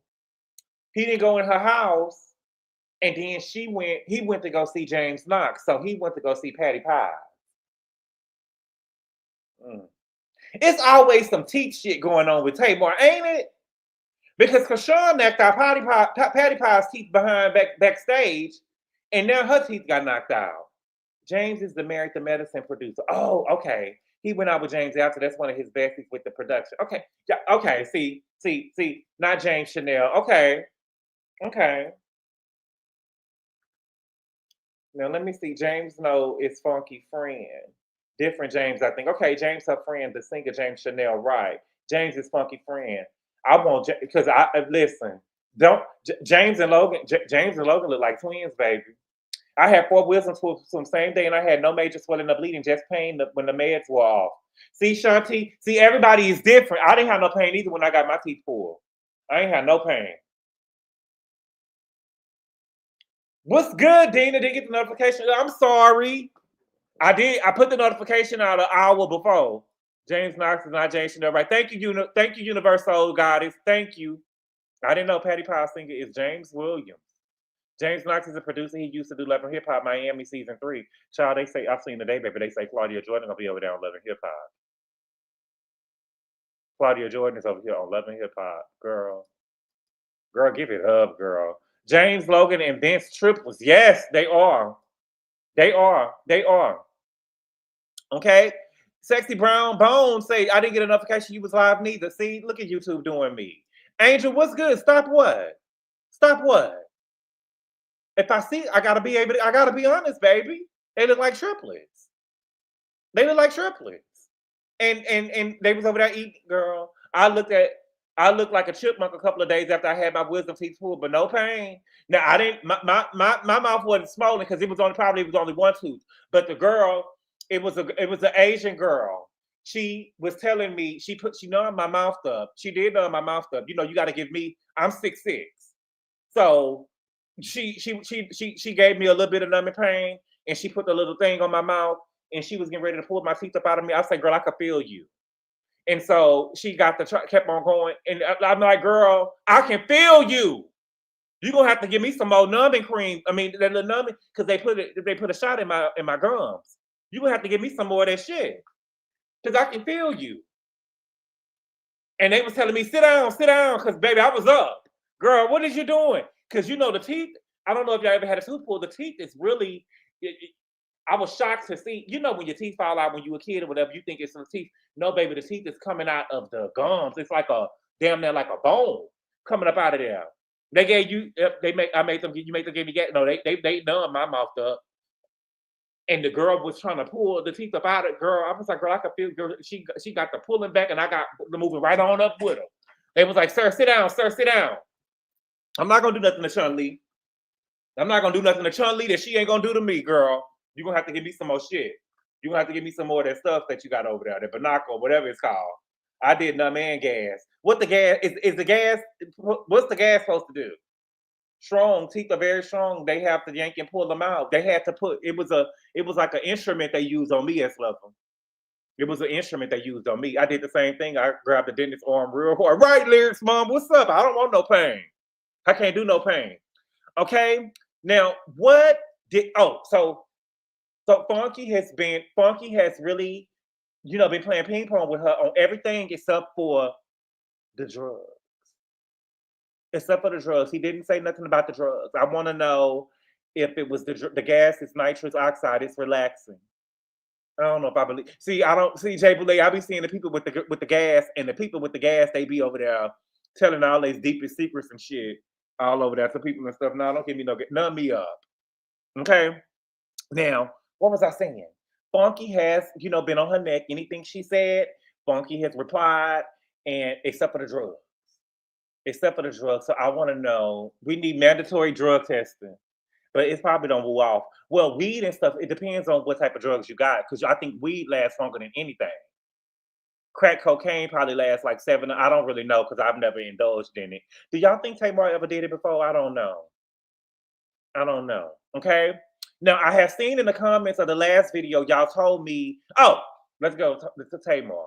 He didn't go in her house. And then he went to go see James Knox. So he went to go see Patty Pie. It's always some teeth shit going on with Tamar, ain't it? Because Kashawn knocked out Patty Pie's teeth backstage, and now her teeth got knocked out. James is the Married to Medicine producer. Oh, okay. He went out with James after. That's one of his besties with the production. Okay. Yeah, okay. See. Not James Chanel. Okay. Now let me see. James is Funky friend. Different James, I think. Okay, James her friend, the singer James Chanel, right. James is Funky friend. I want, because listen, James and Logan look like twins, baby. I had 4 wisdom tooth from same day, and I had no major swelling or bleeding, just pain when the meds were off. See, Shanti, everybody is different. I didn't have no pain either when I got my teeth pulled. I ain't had no pain. What's good, Dina? Didn't get the notification. I'm sorry. I did. I put the notification out an hour before. James Knox is not James Chanel, right? Thank you, Universal Goddess. Thank you. I didn't know Patty Pie singer is James Williams. James Knox is a producer. He used to do Love and Hip Hop Miami season 3. Child, they say, I've seen the day, baby. They say Claudia Jordan will be over there on Love and Hip Hop. Claudia Jordan is over here on Love and Hip Hop. Girl, give it up, girl. James Logan and Vince Triplets. Yes, they are. They are. Okay? Sexy Brown Bones say, I didn't get a notification you was live neither. See, look at YouTube doing me. Angel, what's good? Stop what? If I see, I gotta be honest, baby. They look like triplets. And they was over there eating, girl. I looked like a chipmunk a couple of days after I had my wisdom teeth pulled, but no pain. Now I didn't. My mouth wasn't swollen because it was only one tooth. But the girl, it was an Asian girl. She was telling me she numbed my mouth up. She did numb my mouth up. You know, you got to give me. I'm 6'6", so she gave me a little bit of numbing pain, and she put the little thing on my mouth, and she was getting ready to pull my teeth up out of me. I said, "Girl, I could feel you." And so she kept on going. And I'm like, girl, I can feel you. You're going to have to give me some more numbing cream. I mean, the numbing, because they put a shot in my gums. You're going to have to give me some more of that shit. Because I can feel you. And they was telling me, sit down, because, baby, I was up. Girl, what is you doing? Because, the teeth, I don't know if y'all ever had a tooth pulled. The teeth is really... I was shocked to see, when your teeth fall out when you were a kid or whatever, you think it's some teeth. No, baby, the teeth is coming out of the gums. It's like damn near like a bone coming up out of there. They gave you, I made them give me gas. No, they numbed my mouth up. And the girl was trying to pull the teeth up out of it. Girl, I was like, girl, I could feel, girl, she got the pulling back and I got the moving right on up with her. They was like, sir, sit down. I'm not going to do nothing to Chun-Li. I'm not going to do nothing to Chun-Li that she ain't going to do to me, girl. You're going to have to give me some more shit. You're gonna have to give me some more of that stuff that you got over there, the Binaco, whatever it's called. I did numb and gas. What the gas is the gas? What's the gas supposed to do? Strong teeth are very strong. They have to yank and pull them out. They had to put it was like an instrument they used on me as level. It was an instrument they used on me. I did the same thing. I grabbed the dentist's arm real hard. Right, lyrics, mom. What's up? I don't want no pain. I can't do no pain. Okay. Now, what did so Funky has really, been playing ping pong with her on everything except for the drugs. Except for the drugs. He didn't say nothing about the drugs. I want to know if it was the gas is nitrous oxide. It's relaxing. I don't know if I believe. See, I don't see Jay Boulay. I be seeing the people with the gas, and the people with the gas, they be over there telling all these deepest secrets and shit all over there to people and stuff. No, don't give me none me up. Okay. Now, what was I saying? Funky has, been on her neck. Anything she said, Funky has replied, and except for the drugs. Except for the drugs. So I want to know, we need mandatory drug testing. But it probably don't woo off. Well, weed and stuff, it depends on what type of drugs you got. Because I think weed lasts longer than anything. Crack cocaine probably lasts like 7. I don't really know because I've never indulged in it. Do y'all think Tamar ever did it before? I don't know. Okay. Now, I have seen in the comments of the last video, y'all told me, let's go to Tamar.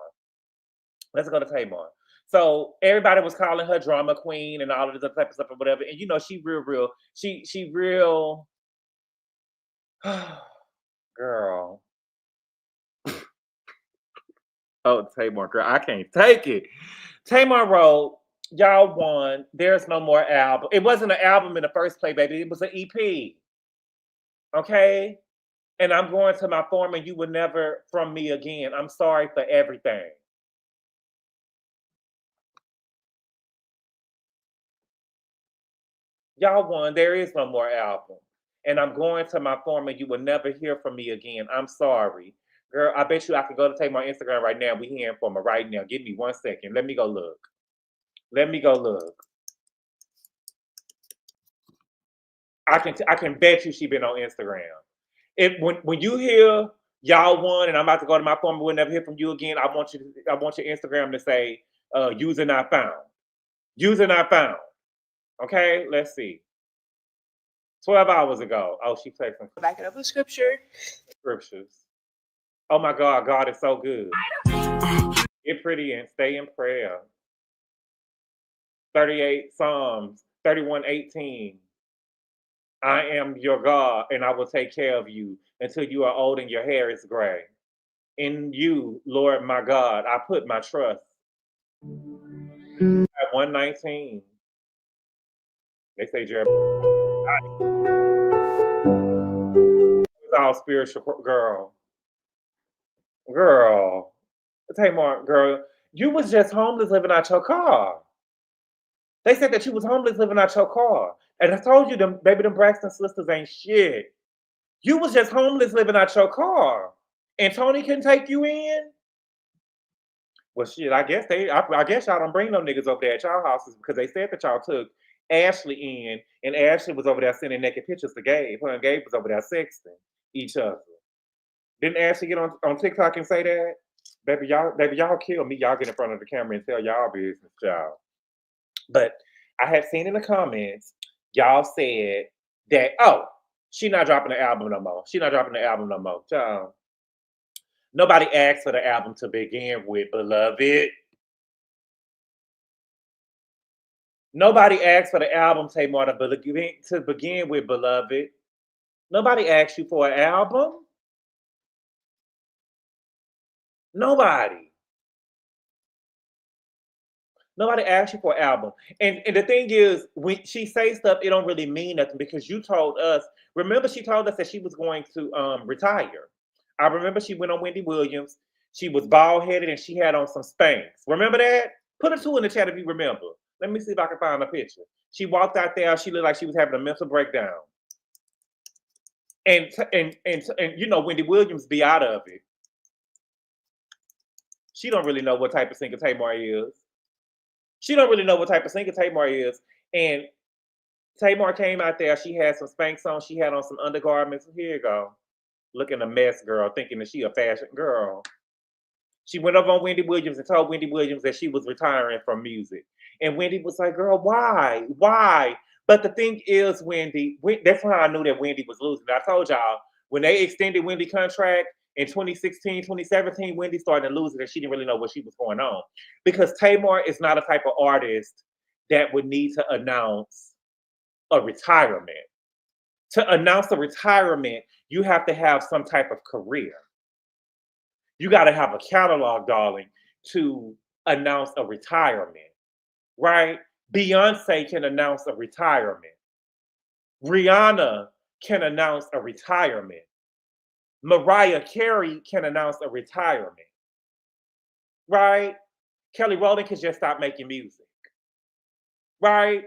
Let's go to Tamar. So everybody was calling her drama queen and all of this other type of stuff or whatever. And she real, she real girl. Oh, Tamar, girl, I can't take it. Tamar wrote, y'all won. There's no more album. It wasn't an album in the first place, baby. It was an EP. Okay? And I'm going to my form and you will never from me again. I'm sorry for everything. Y'all won. There is no more album. And I'm going to my form and you will never hear from me again. I'm sorry. Girl, I bet you I can go to take my Instagram right now. We hearing from her right now. Give me 1 second. Let me go look. I can bet you she been on Instagram. When you hear y'all won and I'm about to go to my form and we'll never hear from you again, I want your Instagram to say user not found. User not found. Okay, let's see. 12 hours ago. Oh, she played some. Back it up with scriptures. Oh my God, God is so good. Get pretty and stay in prayer. 38 Psalms, 31:18. I am your God, and I will take care of you until you are old and your hair is gray. In you, Lord my God, I put my trust. At 119. They say Jeremiah. It's all spiritual, girl. Tamar, girl, you was just homeless living out your car. They said that you was homeless living out your car. And I told you, them Braxton sisters ain't shit. You was just homeless living out your car. And Tony can take you in? Well, shit, I guess y'all don't bring no niggas over there at y'all houses because they said that y'all took Ashley in, and Ashley was over there sending naked pictures to Gabe. Her and Gabe was over there sexting each other. Didn't Ashley get on TikTok and say that? Baby, y'all kill me. Y'all get in front of the camera and tell y'all business, y'all. But I had seen in the comments, y'all said that, she not dropping the album no more. Y'all. Nobody asked for the album to begin with, beloved. Nobody asked for the album, Tamar, to begin with, beloved. Nobody asked you for an album. Nobody asked you for an album. And the thing is, when she says stuff, it don't really mean nothing because you told us, remember she told us that she was going to retire. I remember she went on Wendy Williams. She was bald-headed and she had on some Spanx. Remember that? Put a 2 in the chat if you remember. Let me see if I can find a picture. She walked out there. She looked like she was having a mental breakdown. And Wendy Williams be out of it. She don't really know what type of singer Tamar is. And Tamar came out there. She had some Spanx on. She had on some undergarments. Here you go. looking a mess, girl, thinking that she a fashion girl. She went up on Wendy Williams and told Wendy Williams that she was retiring from music. And Wendy was like, girl, why? Why? But the thing is, that's how I knew that Wendy was losing. I told y'all, when they extended Wendy's contract in 2016, 2017, Wendy started losing and she didn't really know what she was going on. Because Tamar is not a type of artist that would need to announce a retirement. To announce a retirement, you have to have some type of career. You got to have a catalog, darling, to announce a retirement, right? Beyonce can announce a retirement. Rihanna can announce a retirement. Mariah Carey can announce a retirement, right? Kelly Rowland can just stop making music, right?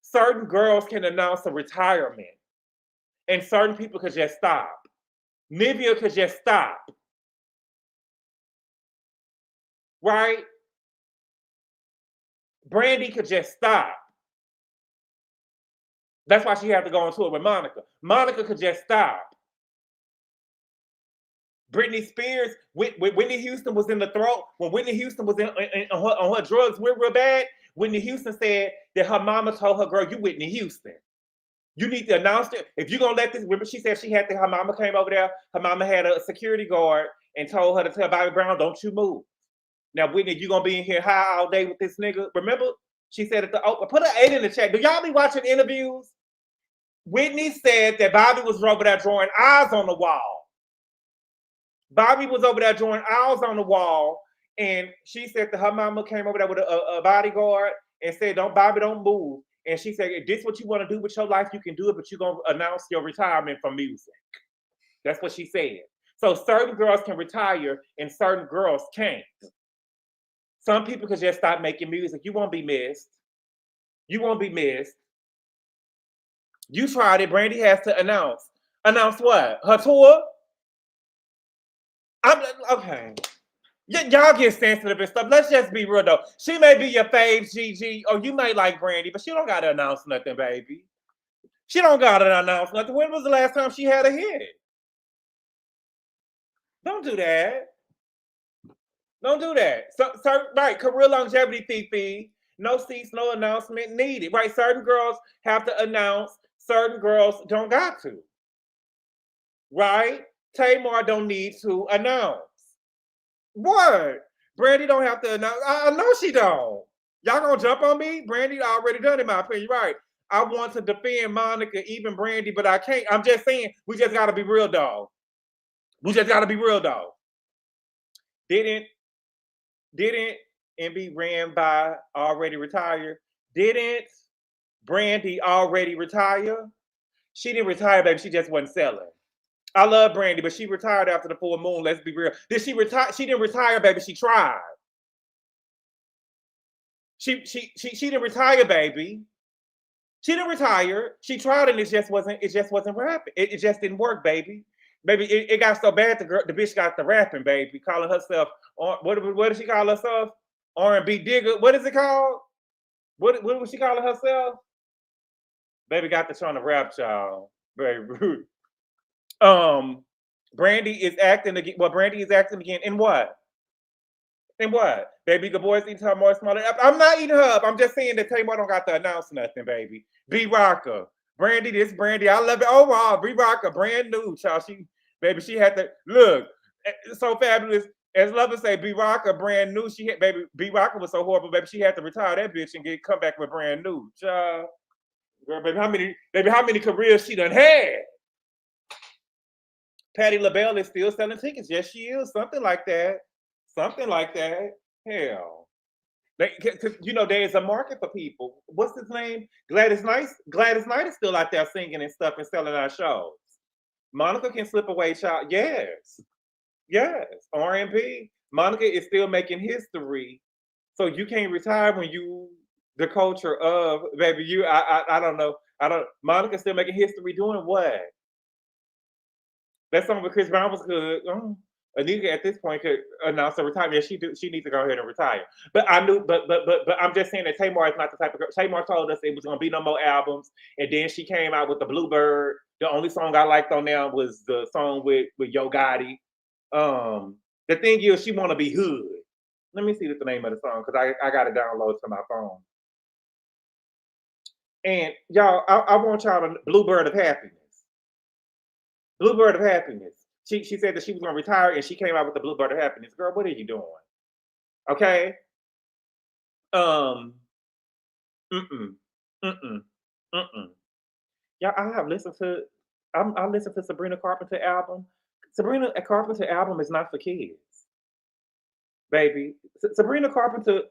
Certain girls can announce a retirement. And certain people could just stop. Nivea could just stop. Right? Brandy could just stop. That's why she had to go on tour with Monica. Monica could just stop. Britney Spears, Whitney Houston was in the throat. When Whitney Houston was on her drugs real bad, Whitney Houston said that her mama told her, girl, you Whitney Houston. You need to announce it. If you're going to let this, remember she said her mama came over there, her mama had a security guard and told her to tell Bobby Brown, don't you move. Now, Whitney, you going to be in here high all day with this nigga. Remember? She said at the open, put an 8 in the chat. Do y'all be watching interviews? Whitney said that Bobby was over there drawing eyes on the wall. Bobby was over there drawing eyes on the wall. And she said that her mama came over there with a bodyguard and said, Bobby, don't move. And she said, if this is what you want to do with your life, you can do it, but you're going to announce your retirement from music. That's what she said. So certain girls can retire and certain girls can't. Some people can just stop making music. You won't be missed. You won't be missed. You tried it. Brandy has to announce. Announce what? Her tour? Okay. Y'all get sensitive and stuff. Let's just be real though. She may be your fave, GG, or you may like Brandy, but she don't gotta announce nothing, baby. She don't gotta announce nothing. When was the last time she had a hit? Don't do that. Don't do that. Right, career longevity, Fifi. No seats, no announcement needed. Right, certain girls have to announce. Certain girls don't got to. Right? Tamar don't need to announce. What? Brandy don't have to announce. I know she don't. Y'all gonna jump on me? Brandy already done, in my opinion. Right. I want to defend Monica, even Brandy, but I can't. I'm just saying, we just gotta be real, dog. We just gotta be real, dog. Didn't MB ran by already retired? Didn't Brandy already retire? She didn't retire, baby. She just wasn't selling. I love Brandy, but she retired after the full moon. Let's be real. Did she retire? She didn't retire, baby. She tried. She didn't retire, baby. She didn't retire. She tried, and it just wasn't rapping. It just didn't work, baby. Baby, it got so bad. The bitch got the rapping, baby, calling herself what does she call herself? R&B digger. What is it called? What was she calling herself? Baby got to trying to rap, y'all. Very rude. Brandy is acting again. Well, Brandy is acting again in what? In what? Baby Gabor is eating her more smaller. I'm not eating her up. I'm just saying that Tamar don't got to announce nothing, baby. B Rocker. Brandy, this Brandy. I love it. Oh wow, B Rocker, brand new, child. She had to look. So fabulous. As Lover say, B Rocker, brand new. Baby, B Rocker was so horrible, baby. She had to retire that bitch and come back with brand new. Child. Girl, baby, how many careers she done had? Patti LaBelle is still selling tickets. Yes, she is. Something like that. Hell. There is a market for people. What's his name? Gladys Knight. Gladys Knight is still out there singing and stuff and selling our shows. Monica can slip away, child. Yes. R&B. Monica is still making history. So you can't retire when you the culture of baby. I don't know. Monica's still making history doing what? That song with Chris Brown was good. Anika at this point could announce her retirement. She needs to go ahead and retire. But I knew, but I'm just saying that Tamar is not the type of girl. Tamar told us it was gonna be no more albums, and then she came out with the Bluebird. The only song I liked on there was the song with Yo Gotti. The thing is, she wanna be hood. Let me see the name of the song because I got it downloaded to my phone. And y'all, I want y'all to Bluebird of Happiness. Bluebird of Happiness. She said that she was gonna retire and she came out with the Bluebird of Happiness. Girl, what are you doing? Okay. Mm-mm. Mm-mm. Mm-mm. Yeah, I have listened to I listened to Sabrina Carpenter album. Sabrina Carpenter album is not for kids. Baby. Sabrina Carpenter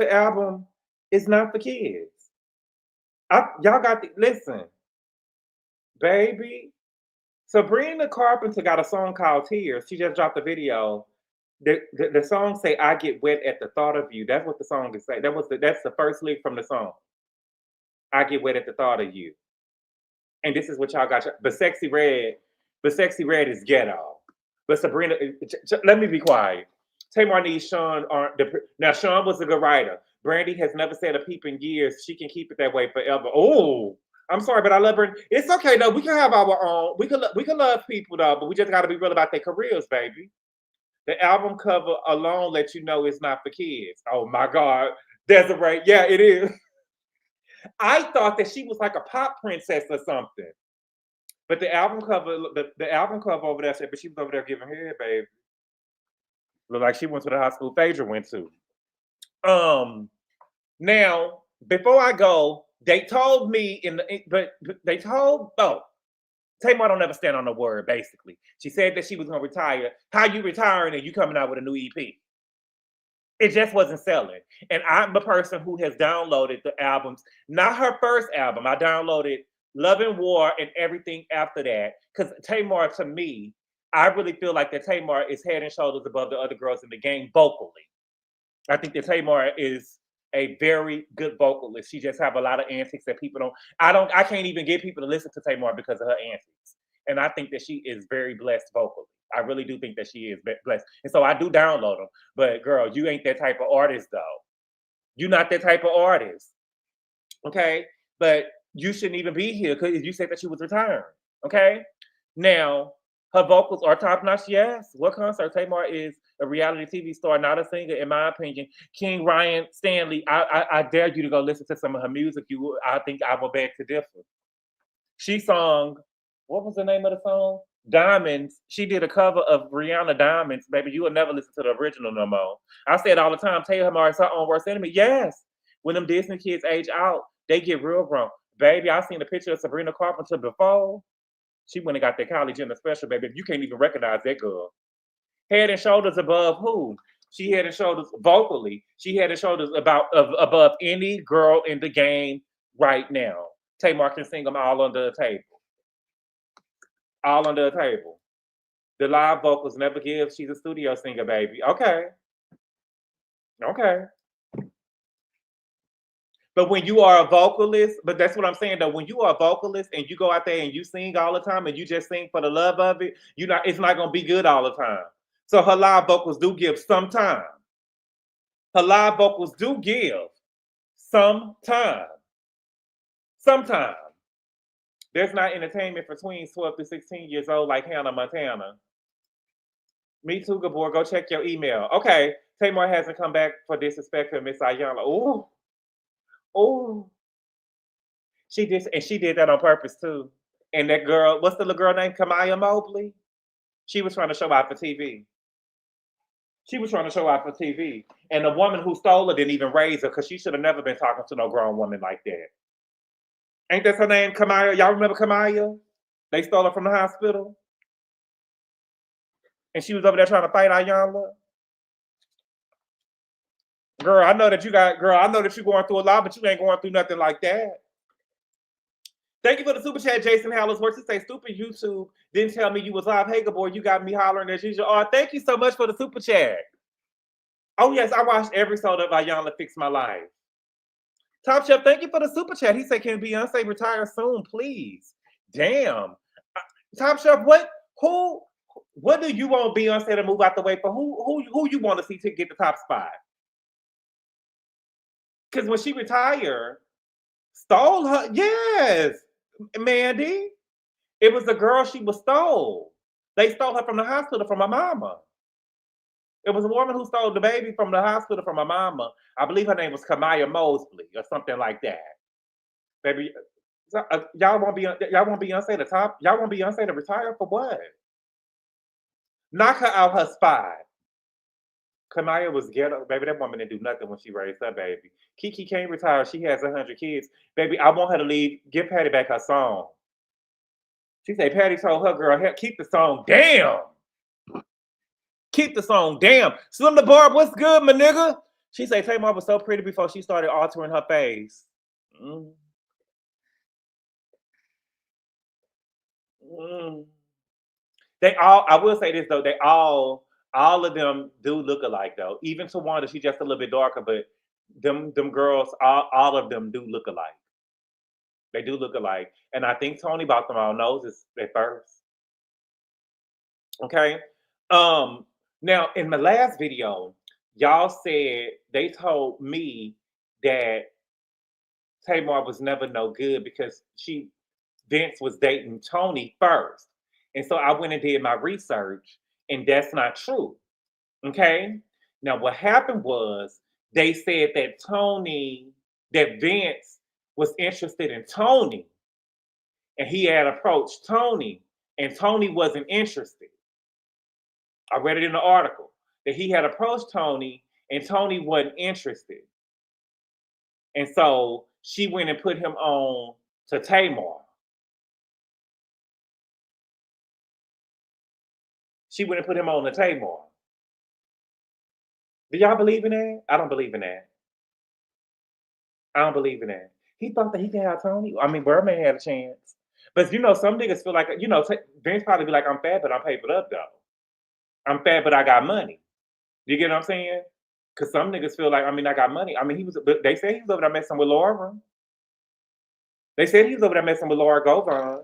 album is not for kids. Y'all got listen. Baby. Sabrina Carpenter got a song called Tears. She just dropped a video. The song say I get wet at the thought of you. That's what the song is saying. That's the first lyric from the song. I get wet at the thought of you. And this is what y'all got. But Sexy Red is ghetto. But Sabrina, let me be quiet. Tamar needs Sean. Now Sean was a good writer. Brandy has never said a peep in years. She can keep it that way forever. Oh, I'm sorry, but I love her. It's okay though. We can have our own. We can love people though, but we just got to be real about their careers, baby. The album cover alone lets you know it's not for kids. Oh my God, Desiree. Yeah, it is. I thought that she was like a pop princess or something. But the album cover over there said, but she was over there giving head, baby. Look like she went to the high school Phaedra went to. Now, before I go, they told me Tamar don't ever stand on the word, basically. She said that she was gonna retire. How you retiring and you coming out with a new EP? It just wasn't selling. And I'm the person who has downloaded the albums, not her first album. I downloaded Love and War and everything after that. Because Tamar, to me, I really feel like that Tamar is head and shoulders above the other girls in the game vocally. I think that Tamar is a very good vocalist. She just have a lot of antics that people don't. I can't even get people to listen to Tamar because of her antics. And I think that she is very blessed vocally. I really do think that she is blessed. And so I do download them. But girl, you ain't that type of artist though. You're not that type of artist. Okay? But you shouldn't even be here because you said that she was retiring. Okay? Now, her vocals are top notch, yes. What concert? Tamar is a reality TV star, not a singer, in my opinion. King Ryan Stanley, I dare you to go listen to some of her music. I think I will beg to differ. She sung, what was the name of the song? Diamonds. She did a cover of Rihanna Diamonds. Baby, you will never listen to the original no more. I say it all the time. Tamar is her own worst enemy. Yes. When them Disney kids age out, they get real grown. Baby, I seen a picture of Sabrina Carpenter before. She went and got that Kylie Jenner special, baby. You can't even recognize that girl. Head and shoulders above who? She head and shoulders vocally. She head and shoulders above any girl in the game right now. Tamar can sing them all under the table. All under the table. The live vocals never give. She's a studio singer, baby. Okay. Okay. But when you are a vocalist, but that's what I'm saying though. When you are a vocalist and you go out there and you sing all the time and you just sing for the love of it, it's not gonna be good all the time. So her live vocals do give some time. Her live vocals do give some time. Sometimes. There's not entertainment for tweens 12 to 16 years old like Hannah Montana. Me too, Gabor. Go check your email. Okay, Tamar hasn't come back for disrespect to Miss Ayala. Ooh. Oh, she did that on purpose too. And that girl, what's the little girl named Kamaya Mobley? She was trying to show out for TV. And the woman who stole her didn't even raise her because she should have never been talking to no grown woman like that. Ain't that her name, Kamaya? Y'all remember Kamaya? They stole her from the hospital. And she was over there trying to fight Ayala. Girl, I know that you're going through a lot, but you ain't going through nothing like that. Thank you for the super chat, Jason Hallis. Works to say, stupid YouTube didn't tell me you was live. Hey, Gabor, you got me hollering as usual. Oh, thank you so much for the super chat. Oh, yes, I watched every episode of Ayala Fix My Life. Top Chef, thank you for the super chat. He said, can Beyonce retire soon, please? Damn. Top Chef, what? Who? What do you want Beyonce to move out the way for? Who you want to see to get the top spot? Because when she retired, stole her. Yes, Mandy. It was the girl she was stole. They stole her from the hospital from her mama. It was a woman who stole the baby from the hospital from her mama. I believe her name was Kamaya Mosley or something like that. Baby, y'all want Beyonce to top? Y'all want Beyonce to retire for what? Knock her out her spot. Kamaya was ghetto. Baby, that woman didn't do nothing when she raised her baby. Kiki can't retire. She has 100 kids. Baby, I want her to leave. Give Patty back her song. She said Patty told her girl, keep the song. Damn. Keep the song. Damn. Slim the Barb, what's good, my nigga? She said Tamar was so pretty before she started altering her face. They all, I will say this though, they all of them do look alike though. Even Tawanda, she's just a little bit darker, but them girls, all of them do look alike. They do look alike. And I think Tony bought them all noses at first. Okay. Now in my last video, y'all said they told me that Tamar was never no good because Vince was dating Tony first. And so I went and did my research, and that's not true. Okay. Now what happened was they said that Vince was interested in Tony, and he had approached Tony, and Tony wasn't interested. I read it in the article that he had approached Tony, and Tony wasn't interested. And so she went and put him on to Tamar. She went and put him on to Tamar. Do y'all believe in that? I don't believe in that. I don't believe in that. He thought that he could have Tony. I mean, Birdman had a chance. But you know, some niggas feel like, you know, Vince probably be like, I'm fat, but I'm papered up though. I'm fat, but I got money. You get what I'm saying? Because some niggas feel like, I mean, I got money. I mean, they said he was over there messing with Laura. They said he was over there messing with Laura Govon.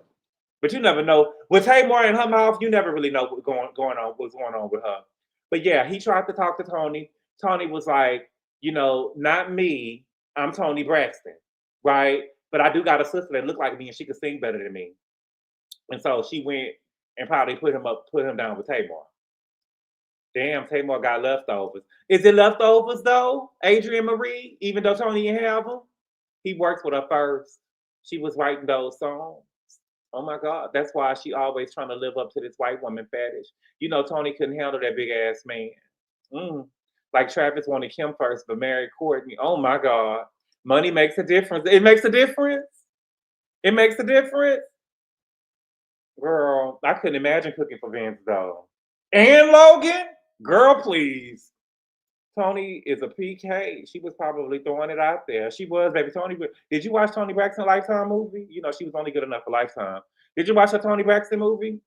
But you never know. With Tamar in her mouth, you never really know what's going on with her. But yeah, he tried to talk to Tony. Tony was like, you know, not me. I'm Tony Braxton, right? But I do got a sister that looked like me and she could sing better than me. And so she went and probably put him down with Tamar. Damn, Tamar got leftovers. Is it leftovers though, Adrienne Marie? Even though Tony didn't have them, he works with her first. She was writing those songs. Oh my God, that's why she always trying to live up to this white woman fetish. You know, Tony couldn't handle that big ass man. Like Travis wanted Kim first, but married Courtney. Oh my God, money makes a difference. It makes a difference. It makes a difference. Girl, I couldn't imagine cooking for Vince though. And Logan, girl, please. Tony is a PK. She was probably throwing it out there. She was, baby. Did you watch Tony Braxton Lifetime movie? You know, she was only good enough for Lifetime. Did you watch her Tony Braxton movie?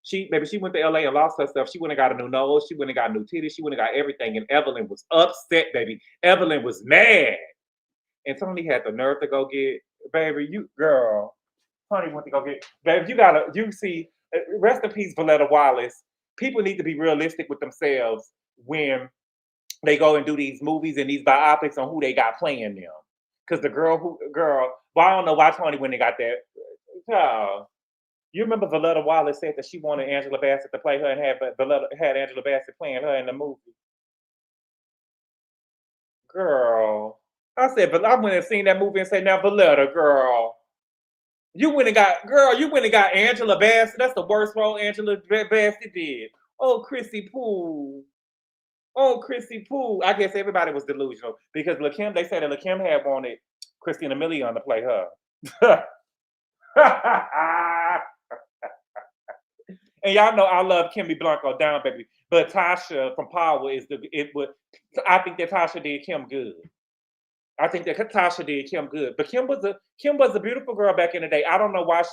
She went to LA and lost her stuff. She went and got a new nose. She went and got new titties. She went and got everything. And Evelyn was upset, baby. Evelyn was mad. And Tony had the nerve to go get, baby, girl. Tony went to go get, baby, you see, rest in peace, Valletta Wallace. People need to be realistic with themselves when they go and do these movies and these biopics on who they got playing them. Because well, I don't know why Tony, when they got that, you remember Valletta Wallace said that she wanted Angela Bassett to play her and had Angela Bassett playing her in the movie. Girl, I said, but I went and seen that movie and said, now Valletta, girl, you went and got Angela Bassett. That's the worst role Angela Bassett did. Oh, Chrissy Pooh. Oh, Chrissy Pooh. I guess everybody was delusional because they said that LaKim had wanted Christina Milian to play her. And y'all know I love Kimmy Blanco down, baby. But Tasha from Power I think that Tasha did Kim good. I think that Tasha did Kim good. But Kim was a beautiful girl back in the day. I don't know why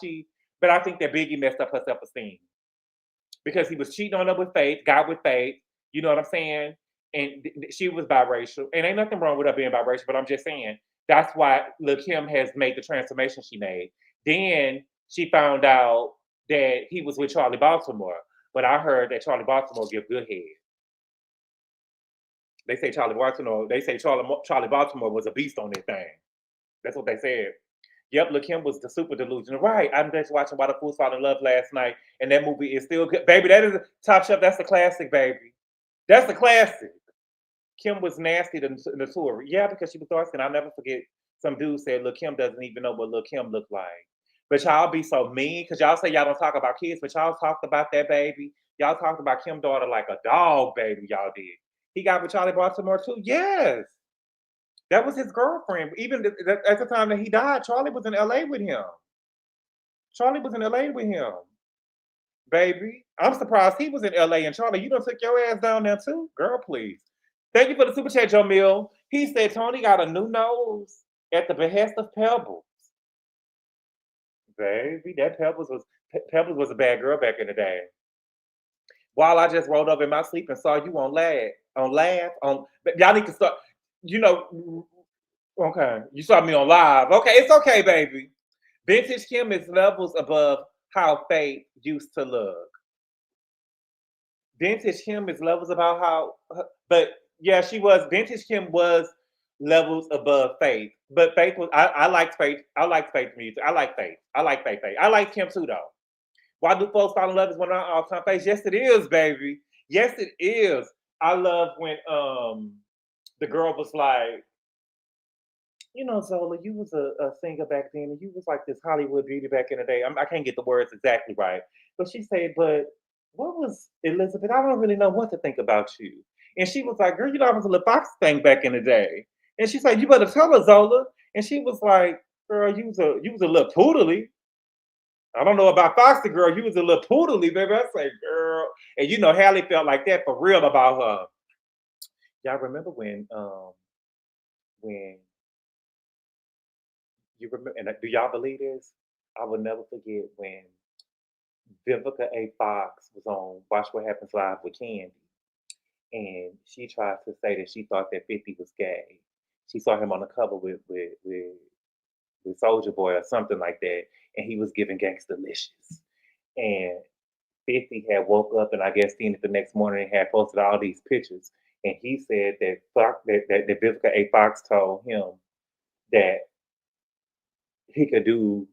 but I think that Biggie messed up her self-esteem. Because he was cheating on her with Faith, got with Faith. You know what I'm saying? And she was biracial. And ain't nothing wrong with her being biracial, but I'm just saying that's why Kim has made the transformation she made. Then she found out that he was with Charlie Baltimore. But I heard that Charlie Baltimore give good head. They say Charlie Baltimore was a beast on that thing. That's what they said. Yep, Lil' Kim was the super delusional. Right. I'm just watching Why the Fools Fall in Love last night, and that movie is still good. Baby, that is Top Shelf. That's the classic, baby. That's the classic. Kim was nasty to the tour. Yeah, because she was dark skin. I'll never forget some dude said, Lil' Kim doesn't even know what Lil' Kim looked like. But y'all be so mean because y'all say y'all don't talk about kids, but y'all talked about that baby. Y'all talked about Kim's daughter like a dog, baby. Y'all did. He got with Charlie Baltimore too. Yes. That was his girlfriend. Even at the time that he died, Charlie was in LA with him. Charlie was in LA with him. Baby. I'm surprised he was in LA. And Charlie, you done took your ass down there too? Girl, please. Thank you for the super chat, Joe Mill. He said Tony got a new nose at the behest of Pebbles. Baby, that Pebbles was a bad girl back in the day. While I just rolled up in my sleep and saw you on y'all need to start, okay. You saw me on live. Okay, it's okay, baby. Vintage Kim is levels above how Faith used to look. Vintage Kim is levels about how, but yeah, she was. Vintage Kim was levels above Faith, but Faith was. I liked Faith. I liked Faith music. I like Faith. I like Faith. I like Kim too, though. Why Do Folks Fall in Love is one of our all-time faves. Yes, it is, baby. Yes, it is. I love when the girl was like, Zola, you was a singer back then, and you was like this Hollywood beauty back in the day. I can't get the words exactly right, but she said, "But what was Elizabeth? I don't really know what to think about you." And she was like, "Girl, I was a little fox thing back in the day." And she's like, "You better tell her, Zola." And she was like, "Girl, you was a little poodly. I don't know about Foxy, girl. You was a little poodly, baby." I say, "Girl," and Hallie felt like that for real about her. Y'all remember when you remember? And do y'all believe this? I will never forget when Vivica A. Fox was on Watch What Happens Live with Candy, and she tried to say that she thought that 50 was gay. She saw him on the cover with Soldier Boy or something like that, and he was giving Gangstalicious. And 50 had woke up and I guess seen it the next morning and had posted all these pictures. And he said that Vivica A. Fox told him that she could do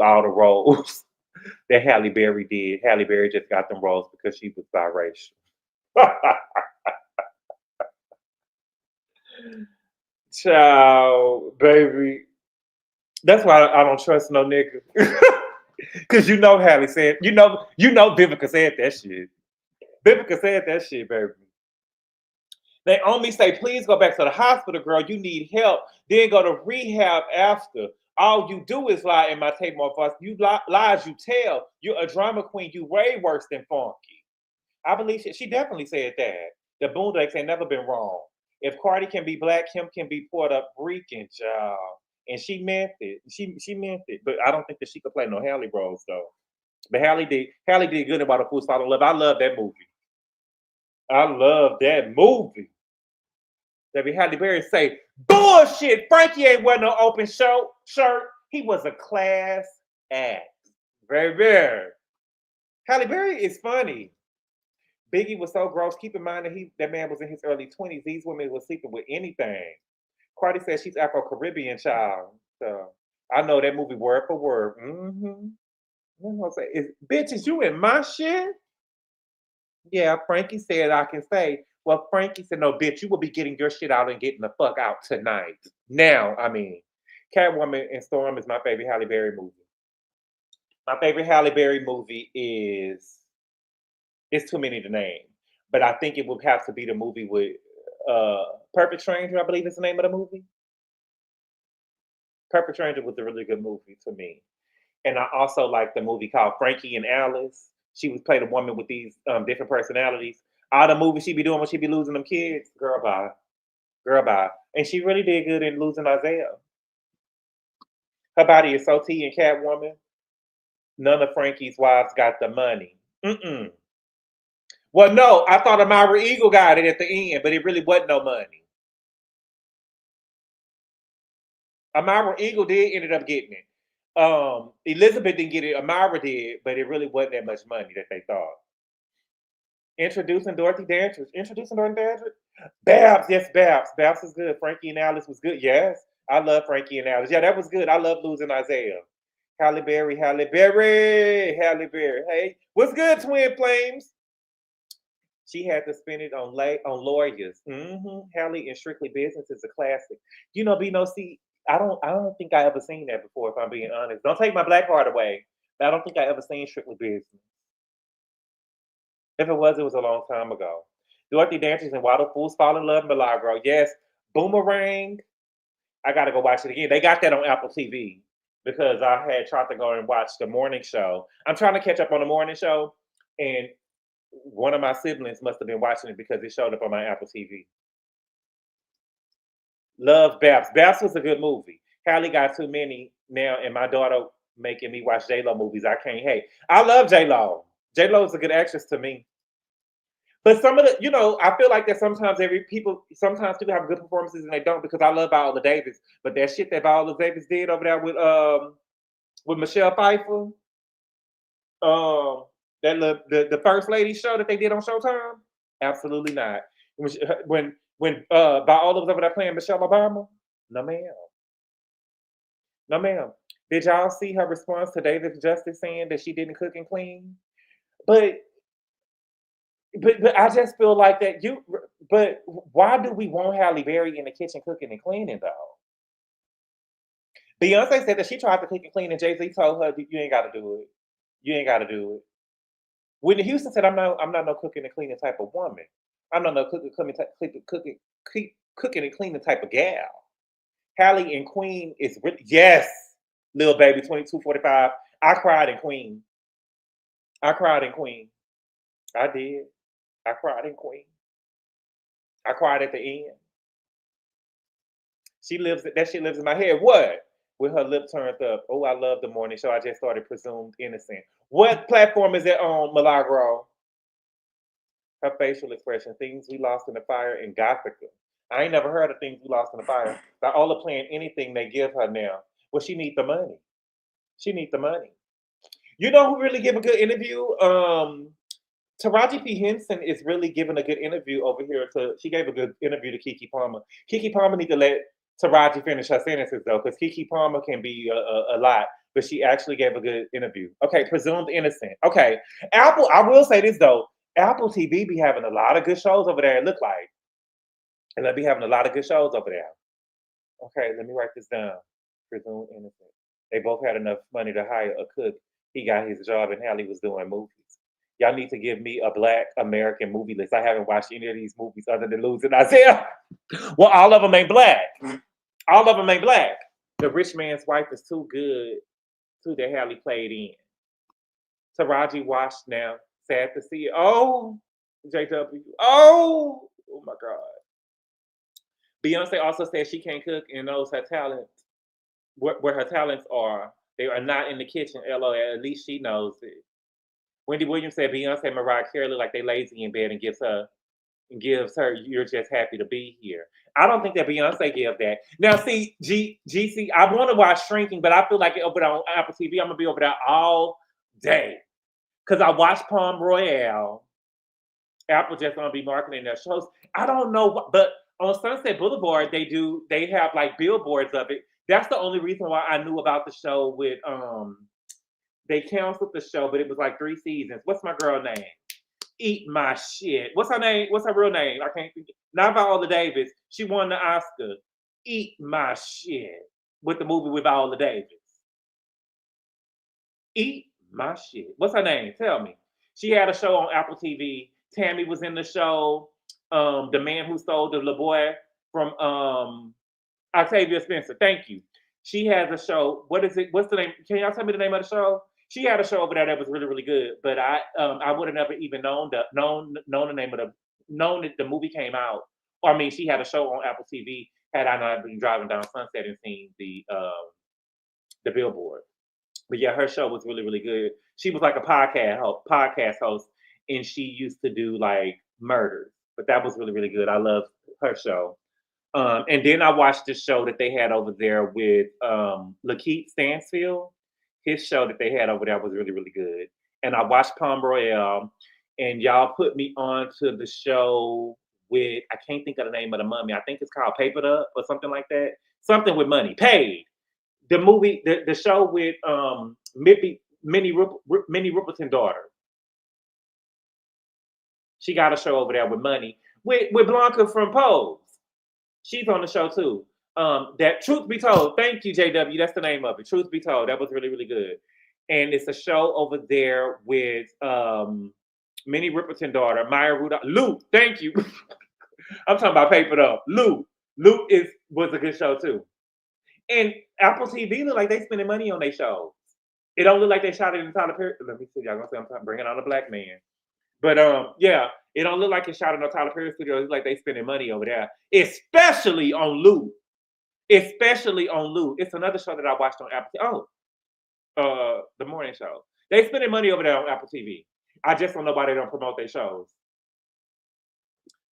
all the roles that Halle Berry did. Halle Berry just got them roles because she was biracial. Ciao, baby. That's why I don't trust no nigga. Cause Halle said, Vivica said that shit. Vivica said that shit, baby. They only say, please go back to the hospital, girl. You need help. Then go to rehab after. All you do is lie in my tape more fuss. You lies you tell. You're a drama queen. You way worse than Funky. I believe she definitely said that. The Boondocks ain't never been wrong. If Cardi can be black, Kim can be Puerto Rican, child. And she meant it. She meant it. But I don't think that she could play no Halle roles though. But Halle did good about a Fool Fall in Love. I love that movie. I love that movie. Debbie Halle Berry say, bullshit, Frankie ain't wearing no open shirt. He was a class act. Very, very. Halle Berry is funny. Biggie was so gross. Keep in mind that that man was in his early 20s. These women were sleeping with anything. Cardi says she's Afro-Caribbean child. So I know that movie word for word. Mm-hmm. I'm gonna say, bitch, is you in my shit? Yeah, Frankie said I can say. Well, Frankie said, no, bitch, you will be getting your shit out and getting the fuck out tonight. Now, Catwoman and Storm is my favorite Halle Berry movie. My favorite Halle Berry movie is, it's too many to name, but I think it would have to be the movie with Perfect Stranger, I believe is the name of the movie. Perfect Stranger was a really good movie to me. And I also like the movie called Frankie and Alice. She was played a woman with these different personalities. All the movies she be doing when she be losing them kids, girl bye. Girl bye. And she really did good in losing Isaiah. Her body is so tea and Catwoman. None of Frankie's wives got the money. Mm-mm. Well, no, I thought Amira Eagle got it at the end, but it really wasn't no money. Amira Eagle ended up getting it. Elizabeth didn't get it. Amira did, but it really wasn't that much money that they thought. Introducing Dorothy Dandridge. Introducing Dorothy Dandridge. Babs, yes, Babs. Babs was good. Frankie and Alice was good. Yes, I love Frankie and Alice. Yeah, that was good. I love Losing Isaiah. Halle Berry, Halle Berry, Halle Berry. Hey, what's good, Twin Flames? She had to spend it on lawyers. Halle and Strictly Business is a classic. You know, Bino, see, I don't think I ever seen that before, if I'm being honest. Don't take my black heart away. But I don't think I ever seen Strictly Business. If it was a long time ago. Dorothy Dandridge and Why the Fools Fall in Love, Milagro. Yes. Boomerang. I gotta go watch it again. They got that on Apple TV because I had tried to go and watch the morning show. I'm trying to catch up on the morning show, and one of my siblings must have been watching it because it showed up on my Apple TV. Love Babs. Babs was a good movie. Halle got too many now, and my daughter making me watch J-Lo movies. I can't hate. I love J-Lo. J-Lo is a good actress to me. But some of the, you know, I feel like that sometimes people have good performances and they don't, because I love Viola Davis. But that shit that Viola Davis did over there with Michelle Pfeiffer, the First Lady show that they did on Showtime, absolutely not. When Viola was over there playing Michelle Obama, no ma'am, no ma'am. Did y'all see her response to David's Justice saying that she didn't cook and clean? But I just feel like that but why do we want Halle Berry in the kitchen cooking and cleaning though? Beyonce said that she tried to cook and clean and Jay-Z told her, you ain't gotta do it. You ain't gotta do it. Whitney Houston said, I'm not no cooking and cleaning type of woman. I'm not no cooking and cleaning type of gal. Halle and Queen is really, yes, Lil Baby 2245. I cried in Queen. I did. I cried in Queen. I cried at the end. That shit lives in my head. What? With her lip turned up. Oh, I love the morning show. I just started Presumed Innocent. What platform is it on, Milagro? Her facial expression. Things We Lost in the Fire in Gothica. I ain't never heard of Things We Lost in the Fire. They're all playing anything they give her now. Well, she needs the money. She needs the money. You know who really give a good interview? Taraji P. Henson is really giving a good interview over here. She gave a good interview to Keke Palmer. Keke Palmer need to let Taraji finish her sentences though, because Keke Palmer can be a lot, but she actually gave a good interview. Okay, Presumed Innocent. Okay, Apple. I will say this though, Apple TV be having a lot of good shows over there. It look like, and they be having a lot of good shows over there. Okay, let me write this down. Presumed Innocent. They both had enough money to hire a cook. He got his job, and Halle was doing movies. Y'all need to give me a Black American movie list. I haven't watched any of these movies other than Losing Isaiah. Well, all of them ain't Black. All of them ain't Black. The Rich Man's Wife is too good, too, that Halle played in. Taraji watched now. Sad to see it. Oh, JW. Oh my God. Beyonce also said she can't cook and knows her talents, where her talents are. They are not in the kitchen, LOL. At least she knows it. Wendy Williams said Beyonce and Mariah Carey look like they lazy in bed and gives her, you're just happy to be here. I don't think that Beyonce gives that. Now, see, GC, I want to watch Shrinking, but I feel like over there on Apple TV, I'm going to be over there all day. Because I watch Palm Royale. Apple just going to be marketing their shows. I don't know, but on Sunset Boulevard, they have like billboards of it. That's the only reason why I knew about the show with, they canceled the show, but it was like 3 seasons. What's my girl name? Eat my shit. What's her name? What's her real name? I can't think. Not Viola Davis. She won the Oscar. Eat my shit with the movie with Viola Davis. Eat my shit. What's her name? Tell me. She had a show on Apple TV. Tammy was in the show. The Man Who Stole the little boy from Octavia Spencer. Thank you. She has a show. What is it? What's the name? Can y'all tell me the name of the show? She had a show over there that was really, really good, but I would have never even known the name of known that the movie came out. Or I mean, she had a show on Apple TV. Had I not been driving down Sunset and seen the billboard, but yeah, her show was really, really good. She was like a podcast host, and she used to do like murders, but that was really, really good. I loved her show. And then I watched this show that they had over there with Lakeith Stanfield. His show that they had over there was really, really good. And I watched Palm Royale. and y'all put me on to the show with, I can't think of the name of the mummy. I think it's called Papered Up or something like that. Something with money, Paid. The movie, the show with Minnie Riperton's daughter. She got a show over there with money with Blanca from Pose. She's on the show too. That Truth Be Told. Thank you, JW. That's the name of it. Truth Be Told. That was really, really good. And it's a show over there with Minnie Riperton's daughter, Maya Rudolph. Luke, thank you. I'm talking about Papered Up. Luke was a good show too. And Apple TV look like they spending money on their shows. It don't look like they shot it in Tyler Perry. Let me see. Y'all gonna say I'm bringing on a black man. But yeah, it don't look like it's shot in no Tyler Perry studio. It looks like they spending money over there, especially on Luke. Especially on Luke. It's another show that I watched on Apple. The morning show. They spending money over there on Apple TV. I just don't know why they don't promote their shows.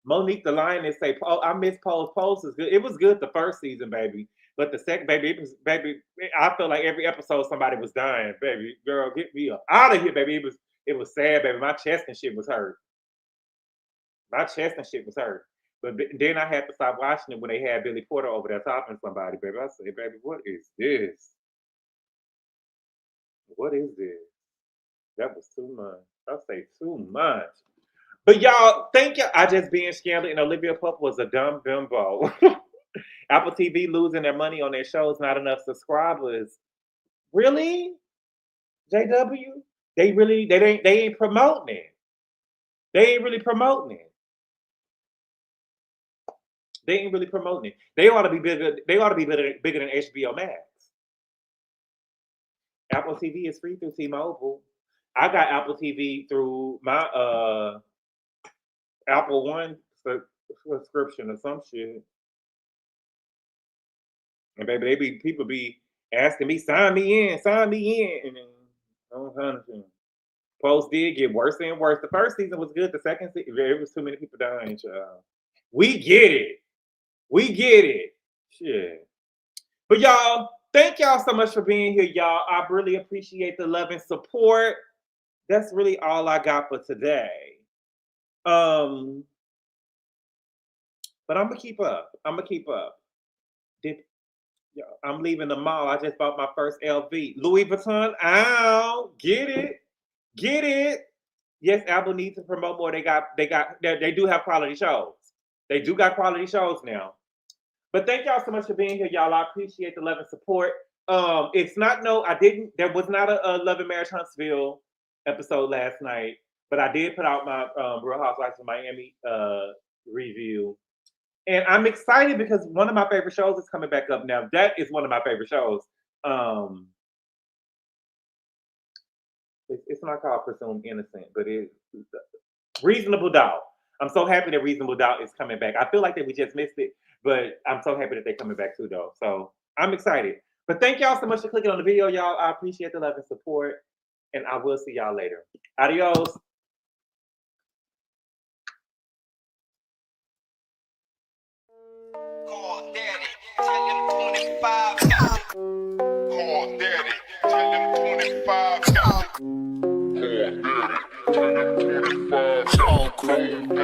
Monique the Lioness say, "Oh, I miss Pose. Pose is good. It was good the first season, baby. But the second, baby, I feel like every episode somebody was dying, baby. Girl, get me up out of here, baby. It was sad, baby. My chest and shit was hurt. But then I had to stop watching it when they had Billy Porter over there talking to somebody, baby. I said, baby, what is this? What is this? That was too much. I say too much. But y'all, thank you. I just being scandal and Olivia Pope was a dumb bimbo. Apple TV losing their money on their shows, not enough subscribers. Really? JW? They ain't promoting it. They ain't really promoting it. They ought to be bigger. They ought to be bigger than HBO Max. Apple TV is free through T-Mobile. I got Apple TV through my Apple One subscription or some shit. And baby, people be asking me, sign me in. And then, Post did get worse and worse. The first season was good. The second season, it was too many people dying, child. We get it. Shit. But y'all, thank y'all so much for being here, y'all. I really appreciate the love and support. That's really all I got for today. But I'm gonna keep up. I'm leaving the mall. I just bought my first LV. Louis Vuitton. Ow, get it. Yes, Apple needs to promote more. They do have quality shows. They do got quality shows now. But thank y'all so much for being here, y'all. I appreciate the love and support. There was not a Love and Marriage Huntsville episode last night, but I did put out my Real Housewives of Miami review. And I'm excited because one of my favorite shows is coming back up now. That is one of my favorite shows. It's not called Presumed Innocent, but it's Reasonable Doubt. I'm so happy that Reasonable Doubt is coming back. I feel like that we just missed it, but I'm so happy that they're coming back too, though. So I'm excited. But thank y'all so much for clicking on the video, y'all. I appreciate the love and support, and I will see y'all later. Adios. Call Daddy, tell him 25 got it. Call Daddy, tell him 25 got it. Call Daddy, tell him 25 got it.